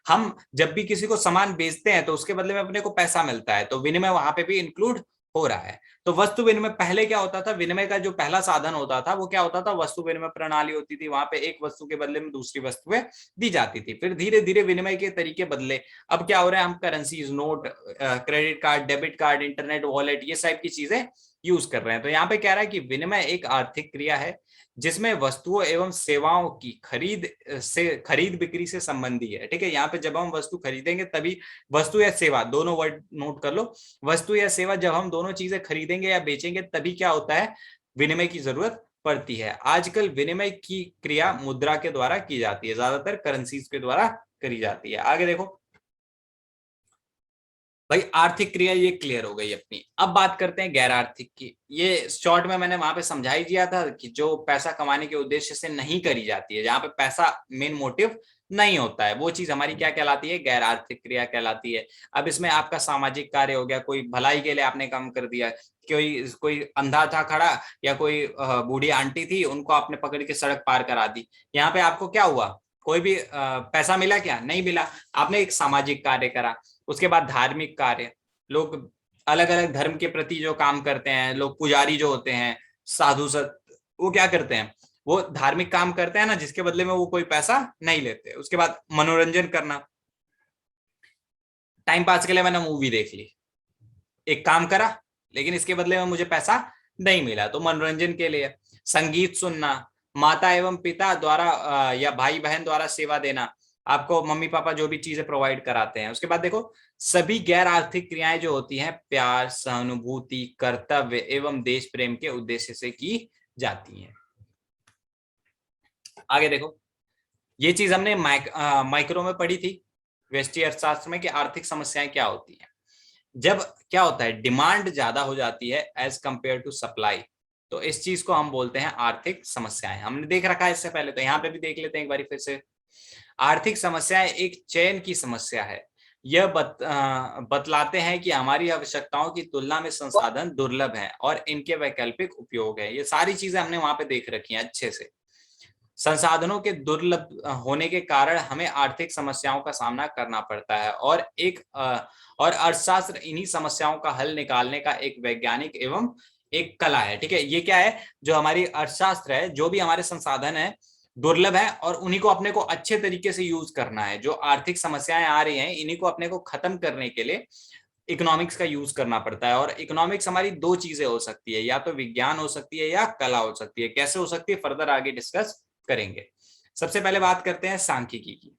हम जब भी किसी को सामान बेचते हैं तो उसके बदले में अपने को पैसा मिलता है, तो विनिमय वहां पे भी इंक्लूड हो रहा है। तो वस्तु विनिमय पहले क्या होता था, विनिमय का जो पहला साधन होता था वो क्या होता था, वस्तु विनिमय प्रणाली होती थी। वहां पे एक वस्तु के बदले में दूसरी वस्तुएं दी जाती थी। फिर धीरे धीरे विनिमय के तरीके बदले। अब क्या हो रहा है, हम currencies, note, credit card, debit card, internet, wallet, ये टाइप की चीजें यूज कर रहे हैं। तो यहाँ पे कह रहा है कि विनिमय एक आर्थिक क्रिया है जिसमें वस्तुओं एवं सेवाओं की खरीद बिक्री से संबंधी है, ठीक है। यहाँ पे जब हम वस्तु खरीदेंगे तभी, वस्तु या सेवा, दोनों वर्ड नोट कर लो, वस्तु या सेवा जब हम दोनों चीजें खरीदेंगे या बेचेंगे तभी क्या होता है, विनिमय की जरूरत पड़ती है। आजकल विनिमय की क्रिया मुद्रा के द्वारा की जाती है, ज्यादातर करेंसीज के द्वारा करी जाती है। आगे देखो भाई, आर्थिक क्रिया ये क्लियर हो गई अपनी। अब बात करते हैं गैर आर्थिक की। ये शॉर्ट में मैंने वहां पे समझा ही दिया था कि जो पैसा कमाने के उद्देश्य से नहीं करी जाती है, जहां पे पैसा मेन मोटिव नहीं होता है, वो चीज हमारी क्या कहलाती है, गैर आर्थिक क्रिया कहलाती है। अब इसमें आपका सामाजिक कार्य हो गया, कोई भलाई के लिए आपने काम कर दिया, कोई कोई अंधा था खड़ा, या कोई बूढ़ी आंटी थी, उनको आपने पकड़ के सड़क पार करा दी। यहाँ पे आपको क्या हुआ, कोई भी पैसा मिला क्या, नहीं मिला, आपने एक सामाजिक कार्य करा। उसके बाद धार्मिक कार्य, लोग अलग अलग धर्म के प्रति जो काम करते हैं, लोग पुजारी जो होते हैं, साधु संत, वो क्या करते हैं, वो धार्मिक काम करते हैं ना, जिसके बदले में वो कोई पैसा नहीं लेते। उसके बाद मनोरंजन करना, टाइम पास के लिए मैंने मूवी देख ली, एक काम करा, लेकिन इसके बदले में मुझे पैसा नहीं मिला, तो मनोरंजन के लिए संगीत सुनना, माता एवं पिता द्वारा या भाई बहन द्वारा सेवा देना, आपको मम्मी पापा जो भी चीजें प्रोवाइड कराते हैं। उसके बाद देखो सभी गैर आर्थिक क्रियाएं जो होती हैं प्यार, सहानुभूति, कर्तव्य एवं देश प्रेम के उद्देश्य से की जाती हैं। आगे देखो, ये चीज हमने माइक्रो में पढ़ी थी व्यष्टि अर्थशास्त्र में कि आर्थिक समस्याएं क्या होती हैं। जब क्या होता है डिमांड ज्यादा हो जाती है एज कंपेयर टू सप्लाई, तो इस चीज को हम बोलते हैं आर्थिक समस्याएं। हमने देख रखा है इससे पहले, तो यहाँ पे भी देख लेते हैं एक बार फिर से। आर्थिक समस्याएं एक चयन की समस्या है। यह बतलाते हैं कि हमारी आवश्यकताओं की तुलना में संसाधन दुर्लभ हैं और इनके वैकल्पिक उपयोग है। ये सारी चीजें हमने वहां पे देख रखी हैं अच्छे से। संसाधनों के दुर्लभ होने के कारण हमें आर्थिक समस्याओं का सामना करना पड़ता है और अर्थशास्त्र इन्हीं समस्याओं का हल निकालने का एक वैज्ञानिक एवं एक कला है। ठीक है, ये क्या है, जो हमारी अर्थशास्त्र है, जो भी हमारे संसाधन है दुर्लभ है और उन्हीं को अपने को अच्छे तरीके से यूज करना है। जो आर्थिक समस्याएं आ रही हैं इन्हीं को अपने को खत्म करने के लिए इकोनॉमिक्स का यूज करना पड़ता है। और इकोनॉमिक्स हमारी दो चीजें हो सकती है, या तो विज्ञान हो सकती है या कला हो सकती है। कैसे हो सकती है फर्दर आगे डिस्कस करेंगे। सबसे पहले बात करते हैं सांख्यिकी की।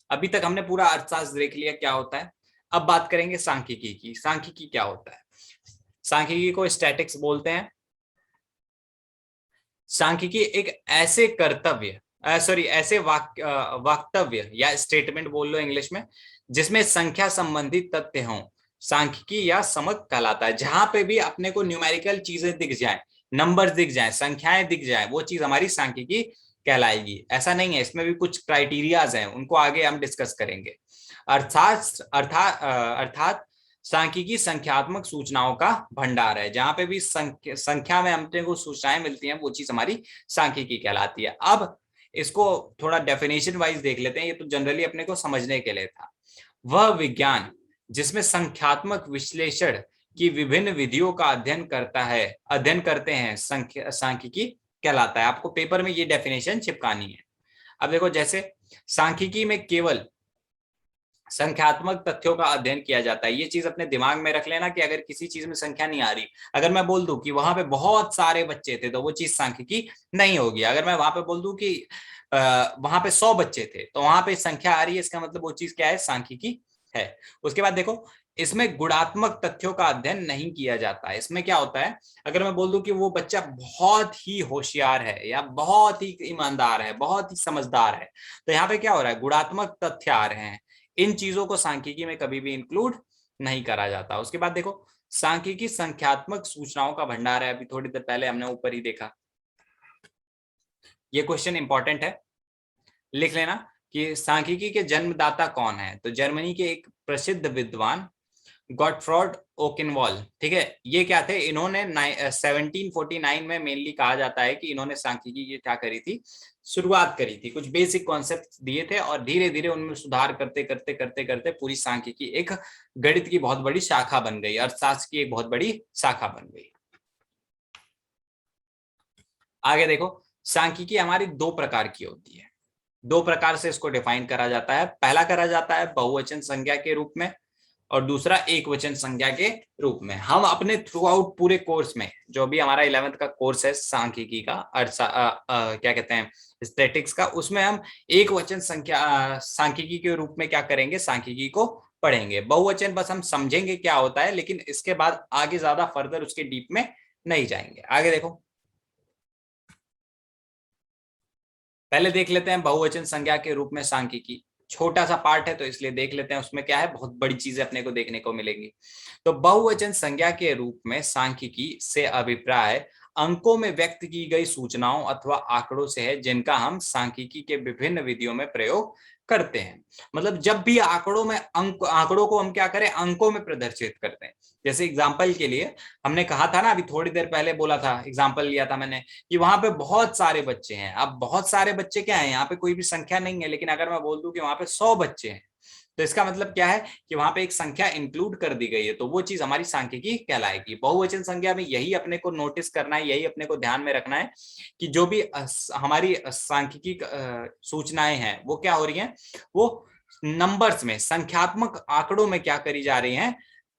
अभी तक हमने पूरा अर्थशास्त्र देख लिया क्या होता है, अब बात करेंगे सांख्यिकी की। सांख्यिकी क्या होता है? सांख्यिकी को स्टैटिक्स बोलते हैं। सांख्यिकी एक ऐसे ऐसे वक्तव्य या स्टेटमेंट बोल लो इंग्लिश में, जिसमें संख्या संबंधित तथ्य हों, सांख्यिकी या समक कहलाता है। जहां पे भी अपने को न्यूमेरिकल चीजें दिख जाए, नंबर्स दिख जाए, संख्याएं दिख जाए, वो चीज हमारी सांख्यिकी कहलाएगी। ऐसा नहीं है, इसमें भी कुछ क्राइटेरियाज हैं, उनको आगे हम डिस्कस करेंगे। अर्थात सांख्यिकी संख्यात्मक सूचनाओं का भंडार है। जहां पे भी संख्या में हमने को सूचनाएं मिलती हैं वो चीज हमारी सांख्यिकी कहलाती है। अब इसको थोड़ा डेफिनेशन वाइज देख लेते हैं, ये तो जनरली अपने को समझने के लिए था। वह विज्ञान जिसमें संख्यात्मक विश्लेषण की विभिन्न विधियों का अध्ययन करते हैं सांख्यिकी कहलाता है। आपको पेपर में ये डेफिनेशन चिपकानी है। अब देखो, जैसे सांख्यिकी में केवल संख्यात्मक तथ्यों का अध्ययन किया जाता है। ये चीज अपने दिमाग में रख लेना कि अगर किसी चीज में संख्या नहीं आ रही, अगर मैं बोल दूं कि वहां पे बहुत सारे बच्चे थे, तो वो चीज सांख्यिकी नहीं होगी। अगर मैं वहां पे बोल दूं कि वहां पे 100 बच्चे थे, तो वहां पे संख्या आ रही है, इसका मतलब वो चीज क्या है, सांख्यिकी है। उसके बाद देखो, इसमें गुणात्मक तथ्यों का अध्ययन नहीं किया जाता है। इसमें क्या होता है, अगर मैं बोल दूं कि वो बच्चा बहुत ही होशियार है या बहुत ही ईमानदार है, बहुत ही समझदार है, तो यहाँ पे क्या हो रहा है, गुणात्मक तथ्य आ रहे हैं। इन चीजों को सांख्यिकी में कभी भी इंक्लूड नहीं करा जाता। उसके बाद देखो, सांख्यिकी संख्यात्मक सूचनाओं का भंडार है। अभी थोड़ी देर पहले हमने ऊपर ही देखा, ये क्वेश्चन इंपॉर्टेंट है, लिख लेना कि सांख्यिकी के जन्मदाता कौन है। तो जर्मनी के एक प्रसिद्ध विद्वान गॉटफ्रॉड ओकिनवॉल, ठीक है, ये क्या थे, इन्होंने 1749 में मेनली कहा जाता है कि इन्होंने सांख्यिकी की क्या करी थी, शुरुआत करी थी। कुछ बेसिक कॉन्सेप्ट दिए थे और धीरे धीरे उनमें सुधार करते करते करते करते पूरी सांख्यिकी एक गणित की बहुत बड़ी शाखा बन गई, अर्थशास्त्र की एक बहुत बड़ी शाखा बन गई। आगे देखो, सांख्यिकी हमारी दो प्रकार की होती है। दो प्रकार से इसको डिफाइन करा जाता है। पहला करा जाता है बहुवचन संज्ञा के रूप में और दूसरा एक वचन संज्ञा के रूप में। हम अपने थ्रू आउट पूरे कोर्स में, जो भी हमारा 11th का कोर्स है सांख्यिकी का, क्या कहते हैं, स्टैटिक्स का, उसमें हम एक वचन संख्या सांख्यिकी के रूप में क्या करेंगे, सांख्यिकी को पढ़ेंगे। बहुवचन बस हम समझेंगे क्या होता है, लेकिन इसके बाद आगे ज्यादा फर्दर उसके डीप में नहीं जाएंगे। आगे देखो, पहले देख लेते हैं बहुवचन संज्ञा के रूप में सांख्यिकी। छोटा सा पार्ट है तो इसलिए देख लेते हैं, उसमें क्या है, बहुत बड़ी चीजें अपने को देखने को मिलेंगी। तो बहुवचन संज्ञा के रूप में सांख्यिकी से अभिप्राय अंकों में व्यक्त की गई सूचनाओं अथवा आंकड़ों से है, जिनका हम सांख्यिकी के विभिन्न विधियों में प्रयोग करते हैं। मतलब जब भी आंकड़ों को हम क्या करें, अंकों में प्रदर्शित करते हैं। जैसे एग्जाम्पल के लिए हमने कहा था ना, अभी थोड़ी देर पहले बोला था, एग्जाम्पल लिया था मैंने कि वहां पे बहुत सारे बच्चे हैं। अब बहुत सारे बच्चे क्या है, यहाँ पे कोई भी संख्या नहीं है, लेकिन अगर मैं बोल दूं कि वहां पे 100 बच्चे हैं, तो इसका मतलब क्या है कि वहां पे एक संख्या इंक्लूड कर दी गई है, तो वो चीज हमारी सांख्यिकी कहलाएगी। बहुवचन संख्या में यही अपने को नोटिस करना है, यही अपने को ध्यान में रखना है कि जो भी हमारी सांख्यिकी सूचनाएं हैं वो क्या हो रही हैं, वो नंबर्स में, संख्यात्मक आंकड़ों में क्या करी जा रही हैं,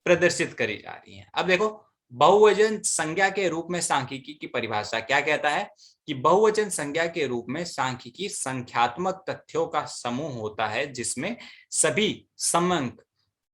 प्रदर्शित करी जा रही हैं। अब देखो, बहुवचन संज्ञा के रूप में सांख्यिकी की परिभाषा क्या कहता है कि बहुवचन संज्ञा के रूप में सांख्यिकी संख्यात्मक तथ्यों का समूह होता है जिसमें सभी समंक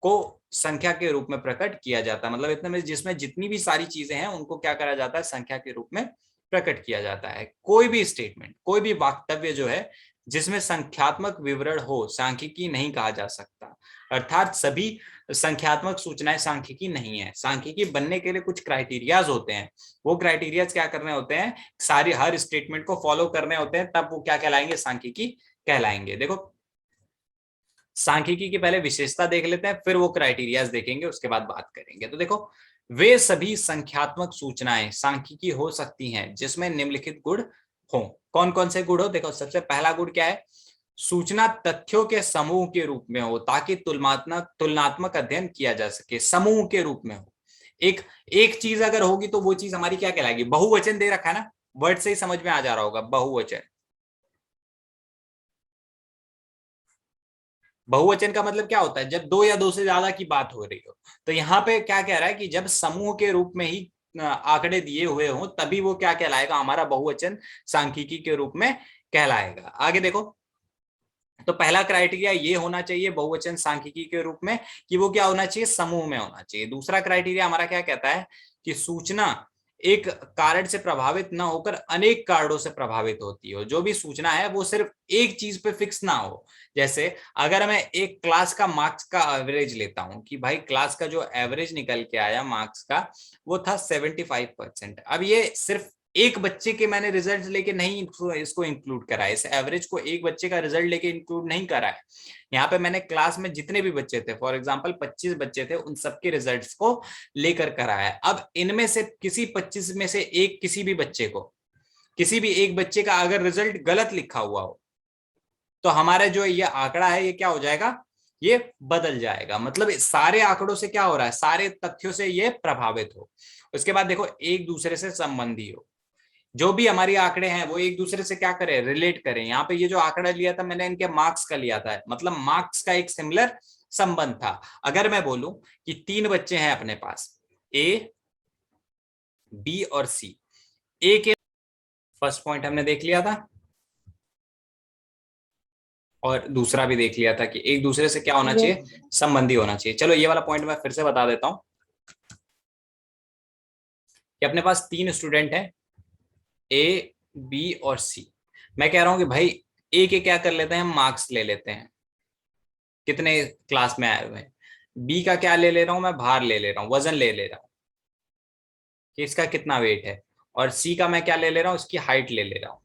को संख्या के रूप में प्रकट किया जाता है। मतलब इतने में जिसमें जितनी भी सारी चीजें हैं उनको क्या करा जाता है, संख्या के रूप में प्रकट किया जाता है। कोई भी स्टेटमेंट, कोई भी वक्तव्य जो है जिसमें संख्यात्मक विवरण हो, सांख्यिकी नहीं कहा जा सकता। अर्थात सभी संख्यात्मक सूचनाएं सांख्यिकी नहीं है। सांख्यिकी बनने के लिए कुछ क्राइटेरियाज होते हैं, वो क्राइटेरियाज क्या करने होते हैं, सारी हर स्टेटमेंट को फॉलो करने होते हैं, तब वो क्या कहलाएंगे, सांख्यिकी कहलाएंगे। देखो, सांख्यिकी की पहले विशेषता देख लेते हैं, फिर वो क्राइटेरियाज देखेंगे, उसके बाद बात करेंगे। तो देखो, वे सभी संख्यात्मक सूचनाएं सांख्यिकी हो सकती हैं जिसमें निम्नलिखित गुण हो। कौन कौन से गुण हो, देखो सबसे पहला गुण क्या है, सूचना तथ्यों के समूह के रूप में हो ताकि तुलनात्मक अध्ययन किया जा सके, समूह के रूप में हो। एक एक चीज अगर होगी तो वो चीज हमारी क्या कहलाएगी, बहुवचन दे रखा है ना, वर्ड से ही समझ में आ जा रहा होगा, बहुवचन। बहुवचन का मतलब क्या होता है, जब दो या दो से ज्यादा की बात हो रही हो। तो यहाँ पे क्या कह रहा है कि जब समूह के रूप में ही आंकड़े दिए हुए हों तभी वो क्या कहलाएगा, हमारा बहुवचन सांख्यिकी के रूप में कहलाएगा। आगे देखो, तो पहला क्राइटेरिया ये होना चाहिए बहुवचन सांख्यिकी के रूप में कि वो क्या होना चाहिए, समूह में होना चाहिए। दूसरा क्राइटेरिया हमारा क्या कहता है कि सूचना एक कारण से प्रभावित ना होकर अनेक कारणों से प्रभावित होती हो। जो भी सूचना है वो सिर्फ एक चीज पे फिक्स ना हो। जैसे अगर मैं एक क्लास का मार्क्स का एवरेज लेता हूं कि भाई क्लास का जो एवरेज निकल के आया मार्क्स का वो था 75%। अब ये सिर्फ एक बच्चे के मैंने रिजल्ट लेके नहीं इसको इंक्लूड करा है, इस एवरेज को एक बच्चे का रिजल्ट लेके इंक्लूड नहीं करा है। यहाँ पे मैंने क्लास में जितने भी बच्चे थे, फॉर एग्जांपल 25 बच्चे थे, उन सबके रिजल्ट्स को लेकर कराया है। अब इनमें से किसी 25 में से एक किसी भी बच्चे को, किसी भी एक बच्चे का अगर रिजल्ट गलत लिखा हुआ हो तो हमारा जो ये आंकड़ा है ये क्या हो जाएगा, ये बदल जाएगा। मतलब सारे आंकड़ों से क्या हो रहा है, सारे तथ्यों से ये प्रभावित हो। उसके बाद देखो, एक दूसरे से संबंधी हो। जो भी हमारी आंकड़े हैं वो एक दूसरे से क्या करें, रिलेट करें। यहाँ पे ये जो आंकड़ा लिया था मैंने इनके मार्क्स का लिया था, मतलब मार्क्स का एक सिमिलर संबंध था। अगर मैं बोलूं कि 3 बच्चे हैं अपने पास, ए, बी और सी। ए के फर्स्ट पॉइंट हमने देख लिया था और दूसरा भी देख लिया था कि एक दूसरे से क्या होना चाहिए, संबंधी होना चाहिए। चलो ये वाला पॉइंट मैं फिर से बता देता हूं कि अपने पास 3 स्टूडेंट हैं, ए, बी और सी। मैं कह रहा हूं कि भाई ए के क्या कर लेते हैं, मार्क्स ले लेते हैं, कितने क्लास में आए हुए हैं। बी का क्या ले ले रहा हूं मैं, भार ले ले रहा हूं, वजन ले ले रहा हूं कि इसका कितना वेट है। और सी का मैं क्या ले ले रहा हूं, इसकी हाइट ले ले रहा हूं।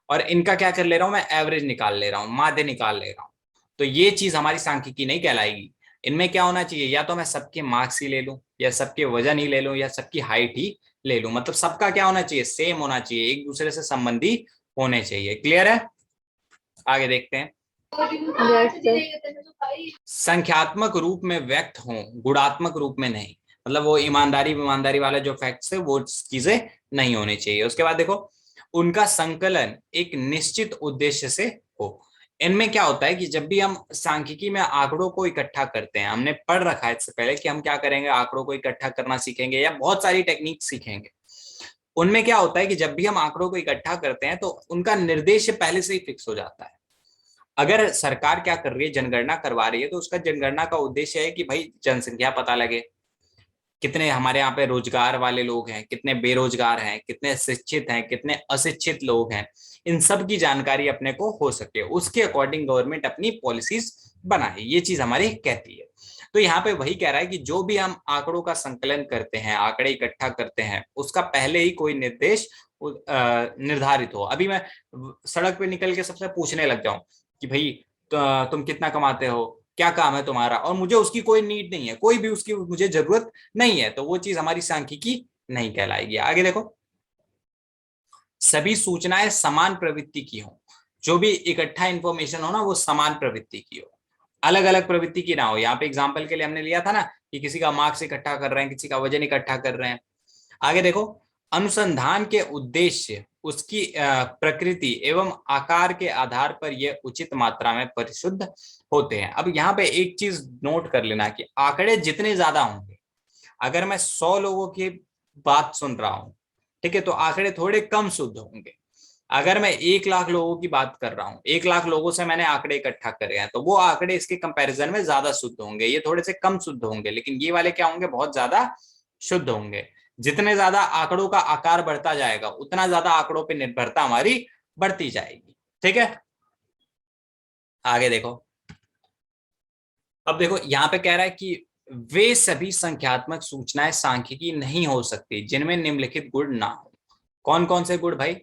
और इनका क्या कर ले रहा हूं मैं, एवरेज निकाल ले रहा हूं, माध्य निकाल ले रहा हूं। तो ये चीज हमारी सांख्यिकी नहीं कहलाएगी। इनमें क्या होना चाहिए, या तो मैं सबके मार्क्स ही ले लूं, या सबके वजन ही ले लूं, या सबकी हाइट ही ले लूं। मतलब सबका क्या होना चाहिए, सेम होना चाहिए, एक दूसरे से संबंधी होने चाहिए। क्लियर है, आगे देखते हैं। संख्यात्मक रूप में व्यक्त हों, गुणात्मक रूप में नहीं। मतलब वो ईमानदारी वाला जो फैक्ट्स है वो चीजें नहीं होनी चाहिए। उसके बाद देखो, उनका संकलन एक निश्चित उद्देश्य से हो। इनमें क्या होता है कि जब भी हम सांख्यिकी में आंकड़ों को इकट्ठा करते हैं, हमने पढ़ रखा है इससे पहले कि हम क्या करेंगे, आंकड़ों को इकट्ठा करना सीखेंगे या बहुत सारी टेक्निक सीखेंगे। उनमें क्या होता है कि जब भी हम आंकड़ों को इकट्ठा करते हैं तो उनका निर्देश पहले से ही फिक्स हो जाता है। अगर सरकार क्या कर रही है, जनगणना करवा रही है, तो उसका जनगणना का उद्देश्य है कि भाई जनसंख्या पता लगे, कितने हमारे यहाँ पे रोजगार वाले लोग हैं, कितने बेरोजगार हैं, कितने शिक्षित हैं, कितने अशिक्षित लोग हैं, इन सब की जानकारी अपने को हो सके, उसके अकॉर्डिंग गवर्नमेंट अपनी पॉलिसीज बनाए, ये चीज हमारी कहती है। तो यहाँ पे वही कह रहा है कि जो भी हम आंकड़ों का संकलन करते हैं, आंकड़े इकट्ठा करते हैं, उसका पहले ही कोई निर्देश निर्धारित हो। अभी मैं सड़क पे निकल के सबसे पूछने लग जाऊं कि भाई तुम कितना कमाते हो, क्या काम है तुम्हारा, और मुझे उसकी कोई नीड नहीं है, कोई भी उसकी मुझे जरूरत नहीं है, तो वो चीज हमारी सांख्यिकी नहीं कहलाएगी। आगे देखो, सभी सूचनाएं समान प्रवृत्ति की हो। जो भी इकट्ठा इंफॉर्मेशन हो ना वो समान प्रवृत्ति की हो, अलग अलग प्रवृत्ति की ना हो। यहाँ पे एग्जाम्पल के लिए हमने लिया था ना कि किसी का मार्क्स इकट्ठा कर रहे हैं, किसी का वजन इकट्ठा कर रहे हैं। आगे देखो, अनुसंधान के उद्देश्य उसकी प्रकृति एवं आकार के आधार पर यह उचित मात्रा में परिशुद्ध होते हैं। अब यहाँ पे एक चीज नोट कर लेना कि आंकड़े जितने ज्यादा होंगे, अगर मैं 100 लोगों की बात सुन रहा हूं, ठीक है, तो आंकड़े थोड़े कम शुद्ध होंगे। अगर मैं 1 लाख लोगों की बात कर रहा हूं, 1 लाख लोगों से मैंने आंकड़े इकट्ठा करे हैं, तो वो आंकड़े इसके कंपैरिजन में ज्यादा शुद्ध होंगे, ये थोड़े से कम शुद्ध होंगे, लेकिन ये वाले क्या होंगे, बहुत ज्यादा शुद्ध होंगे। जितने ज्यादा आंकड़ों का आकार बढ़ता जाएगा, उतना ज्यादा आंकड़ों पर निर्भरता हमारी बढ़ती जाएगी। ठीक है, आगे देखो। अब देखो यहाँ पे कह रहा है कि वे सभी संख्यात्मक सूचनाएं सांख्यिकी नहीं हो सकती जिनमें निम्नलिखित गुण ना हो। कौन कौन से गुण भाई?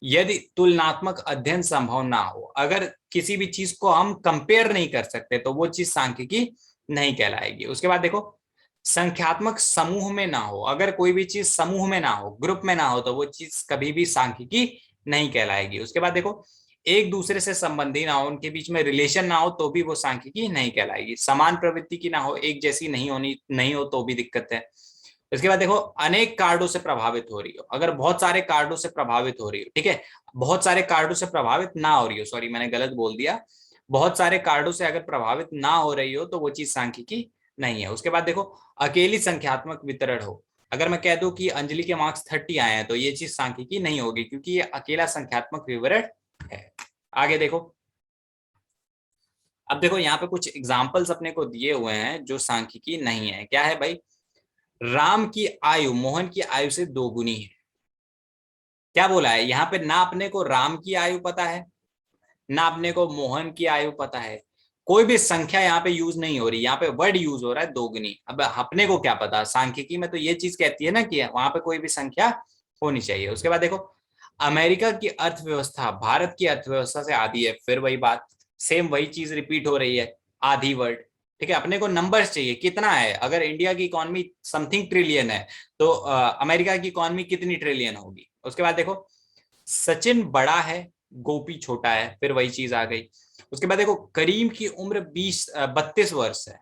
यदि तुलनात्मक अध्ययन संभव ना हो, अगर किसी भी चीज को हम कंपेयर नहीं कर सकते, तो वो चीज सांख्यिकी नहीं कहलाएगी। उसके बाद देखो, संख्यात्मक समूह में ना हो, अगर कोई भी चीज समूह में ना हो, ग्रुप में ना हो, तो वो चीज कभी भी सांख्यिकी नहीं कहलाएगी। उसके बाद देखो, एक दूसरे से संबंधी ना हो, उनके बीच में रिलेशन ना हो, तो भी वो सांख्यिकी नहीं कहलाएगी। समान प्रवृत्ति की ना हो, एक जैसी नहीं हो तो भी दिक्कत है। इसके बाद देखो, अनेक कार्डों से प्रभावित हो रही हो, अगर बहुत सारे कार्डों से प्रभावित हो रही हो, ठीक है, बहुत सारे कार्डों से प्रभावित ना हो रही हो, सॉरी मैंने गलत बोल दिया, बहुत सारे कार्डों से अगर प्रभावित ना हो रही हो, तो वो चीज सांख्यिकी नहीं है। उसके बाद देखो, अकेली संख्यात्मक वितरण हो, अगर मैं कह दूं कि अंजलि के मार्क्स 30 आए हैं, तो ये चीज सांख्यिकी नहीं होगी, क्योंकि ये अकेला संख्यात्मक विवरण है। आगे देखो। अब देखो यहाँ पे कुछ एग्जाम्पल्स अपने को दिए हुए हैं जो सांख्यिकी नहीं है। क्या है भाई? राम की आयु मोहन की आयु से 2 गुनी है। क्या बोला है यहाँ पे? ना अपने को राम की आयु पता है, ना अपने को मोहन की आयु पता है, कोई भी संख्या यहाँ पे यूज नहीं हो रही, यहाँ पे वर्ड यूज हो रहा है 2 गुनी। अब अपने को क्या पता, सांख्यिकी में तो ये चीज कहती है ना कि वहां पे कोई भी संख्या होनी चाहिए। उसके बाद देखो, अमेरिका की अर्थव्यवस्था भारत की अर्थव्यवस्था से आधी है, फिर वही बात, सेम वही चीज रिपीट हो रही है, आधी वर्ड। ठीक है, अपने को नंबर्स चाहिए, कितना है? अगर इंडिया की इकोनॉमी समथिंग ट्रिलियन है, तो अमेरिका की इकोनॉमी कितनी ट्रिलियन होगी? उसके बाद देखो, सचिन बड़ा है, गोपी छोटा है, फिर वही चीज आ गई। उसके बाद देखो, करीम की उम्र 32 वर्ष है।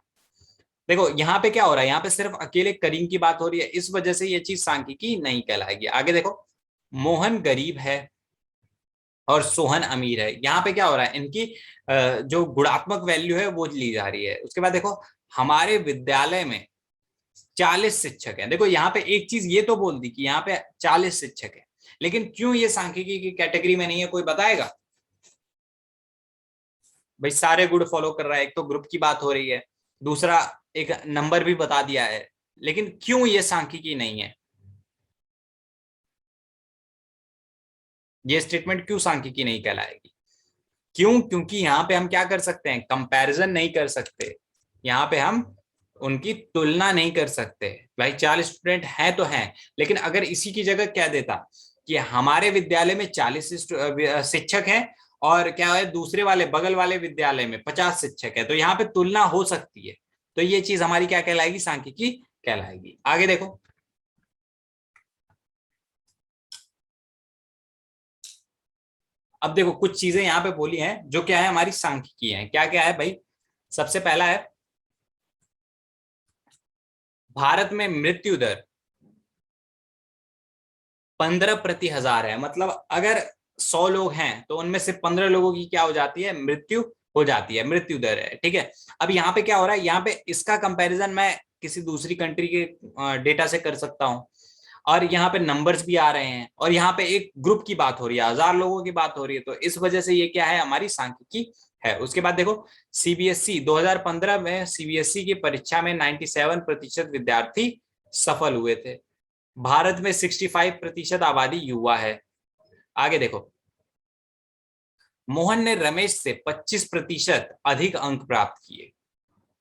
देखो यहाँ पे क्या हो रहा है, यहाँ पे सिर्फ अकेले करीम की बात हो रही है, इस वजह से ये चीज सांख्यिकी नहीं कहलाएगी। आगे देखो, मोहन गरीब है और सोहन अमीर है, यहाँ पे क्या हो रहा है, इनकी जो गुणात्मक वैल्यू है वो ली जा रही है। उसके बाद देखो, हमारे विद्यालय में 40 शिक्षक हैं। देखो यहाँ पे एक चीज ये तो बोल दी कि यहाँ पे 40 शिक्षक हैं, लेकिन क्यों ये सांख्यिकी की कैटेगरी में नहीं है, कोई बताएगा? भाई सारे गुड फॉलो कर रहा है, एक तो ग्रुप की बात हो रही है, दूसरा एक नंबर भी बता दिया है, लेकिन क्यों ये सांख्यिकी नहीं है? ये स्टेटमेंट क्यों सांख्यिकी नहीं कहलाएगी? क्यों? क्योंकि यहाँ पे हम क्या कर सकते हैं, कंपैरिजन नहीं कर सकते, यहाँ पे हम उनकी तुलना नहीं कर सकते। भाई 40 स्टूडेंट हैं तो हैं, लेकिन अगर इसी की जगह क्या देता कि हमारे विद्यालय में 40 शिक्षक हैं, और क्या है दूसरे वाले बगल वाले विद्यालय में 50 शिक्षक है, तो यहाँ पे तुलना हो सकती है, तो ये चीज हमारी क्या कहलाएगी, सांख्यिकी कहलाएगी। आगे देखो। अब देखो कुछ चीजें यहाँ पे बोली हैं जो क्या है, हमारी सांख्यिकी है। क्या क्या है भाई? सबसे पहला है, भारत में मृत्यु दर 15 प्रति 1000 है। मतलब अगर 100 लोग हैं तो उनमें से 15 लोगों की क्या हो जाती है, मृत्यु हो जाती है, मृत्यु दर है। ठीक है, अब यहाँ पे क्या हो रहा है, यहाँ पे इसका कंपैरिजन मैं किसी दूसरी कंट्री के डेटा से कर सकता हूँ, और यहाँ पे नंबर्स भी आ रहे हैं, और यहाँ पे एक ग्रुप की बात हो रही है, 1000 लोगों की बात हो रही है, तो इस वजह से ये क्या है, हमारी सांख्यिकी है। उसके बाद देखो, सीबीएसई 2015 में सीबीएसई की परीक्षा में 97% विद्यार्थी सफल हुए थे। भारत में 65% आबादी युवा है। आगे देखो, मोहन ने रमेश से 25% अधिक अंक प्राप्त किए।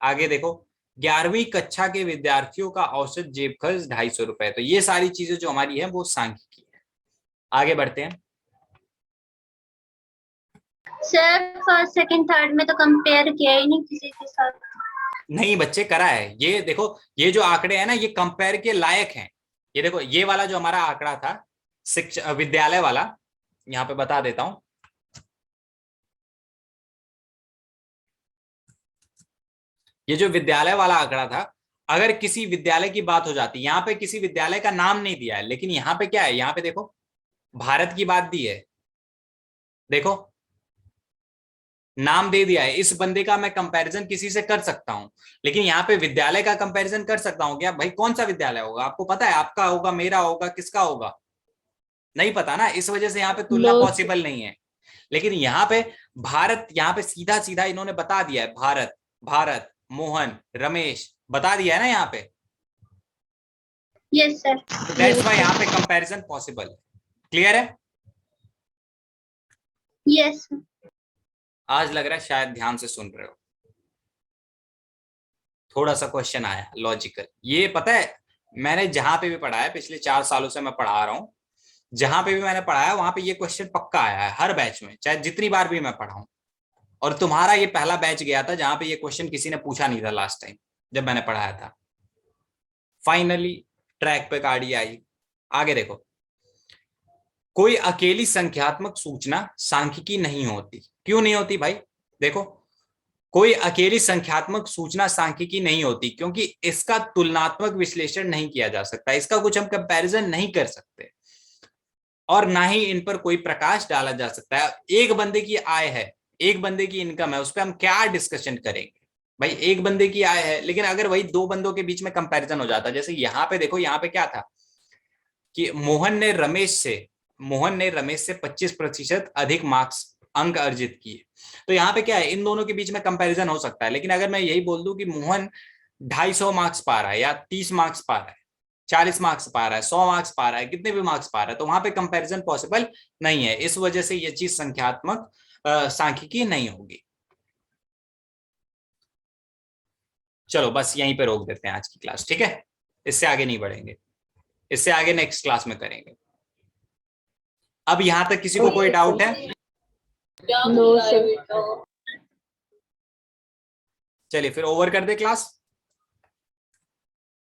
आगे देखो, 11वीं कक्षा के विद्यार्थियों का औसत जेब खर्च 250 रुपए। तो ये सारी चीजें जो हमारी है वो सांख्यिकी है। आगे बढ़ते हैं। सर फर्स्ट सेकंड थर्ड में तो कंपेयर किया ही नहीं किसी के साथ। नहीं बच्चे, करा है। ये देखो, ये जो आंकड़े हैं ना, ये कंपेयर के लायक हैं। ये देखो, ये वाला जो हमारा आंकड़ा था शिक्षा विद्यालय वाला, यहाँ पे बता देता हूं। ये जो विद्यालय वाला आंकड़ा था, अगर किसी विद्यालय की बात हो जाती, यहाँ पे किसी विद्यालय का नाम नहीं दिया है, लेकिन यहाँ पे क्या है, यहाँ पे देखो भारत की बात दी है, देखो नाम दे दिया है, इस बंदे का मैं कंपैरिजन किसी से कर सकता हूं, लेकिन यहाँ पे विद्यालय का कंपैरिजन कर सकता हूँ क्या? भाई कौन सा विद्यालय होगा, आपको पता है? आपका होगा, मेरा होगा, किसका होगा? नहीं पता ना, इस वजह से यहाँ पे तुलना नो सर। पॉसिबल नहीं है। लेकिन यहाँ पे भारत, यहाँ पे सीधा सीधा इन्होंने बता दिया है, भारत, भारत, मोहन, रमेश, बता दिया है ना यहाँ पे। Yes sir. तो दैट्स वाई यहाँ पे कंपैरिजन पॉसिबल है। क्लियर है? यस। आज लग रहा है शायद ध्यान से सुन रहे हो। थोड़ा सा क्वेश्चन आया लॉजिकल, ये पता है मैंने जहां पे भी पढ़ा है, पिछले 4 सालों से मैं पढ़ा रहा हूं, जहां पे भी मैंने पढ़ा है वहां पे ये क्वेश्चन पक्का आया है, हर बैच में, चाहे जितनी बार भी मैं पढ़ा हूं। और तुम्हारा ये पहला बैच गया था जहां पे ये क्वेश्चन किसी ने पूछा नहीं था लास्ट टाइम जब मैंने पढ़ाया था। फाइनली ट्रैक पे गाड़ी आई। आगे देखो, कोई अकेली संख्यात्मक सूचना सांख्यिकी नहीं होती। क्यों नहीं होती भाई? देखो, कोई अकेली संख्यात्मक सूचना सांख्यिकी नहीं होती क्योंकि इसका तुलनात्मक विश्लेषण नहीं किया जा सकता, इसका कुछ हम कंपैरिजन नहीं कर सकते, और ना ही इन पर कोई प्रकाश डाला जा सकता है। एक बंदे की आय है, एक बंदे की इनकम है, उस पर हम क्या डिस्कशन करेंगे भाई? एक बंदे की आय है, लेकिन अगर वही दो बंदों के बीच में कंपैरिजन हो जाता, जैसे यहाँ पे देखो, यहाँ पे क्या था कि मोहन ने रमेश से 25% अधिक मार्क्स, अंक अर्जित किए। तो यहाँ पे क्या है, इन दोनों के बीच में कंपैरिजन हो सकता है। लेकिन अगर मैं यही बोल दूं कि मोहन 250 मार्क्स पा रहा है, या 30 मार्क्स पा रहा है, 40 मार्क्स पा रहा है, 100 मार्क्स पा रहा है, कितने भी मार्क्स पा रहा है, तो वहां पे कंपैरिजन पॉसिबल नहीं है। इस वजह से ये चीज संख्यात्मक सांख्यिकी नहीं होगी। चलो बस यहीं पे रोक देते हैं आज की क्लास, ठीक है? इससे आगे नहीं बढ़ेंगे, इससे आगे नेक्स्ट क्लास में करेंगे। अब यहां तक किसी को कोई डाउट है? No sir. चलिए फिर ओवर कर दे क्लास।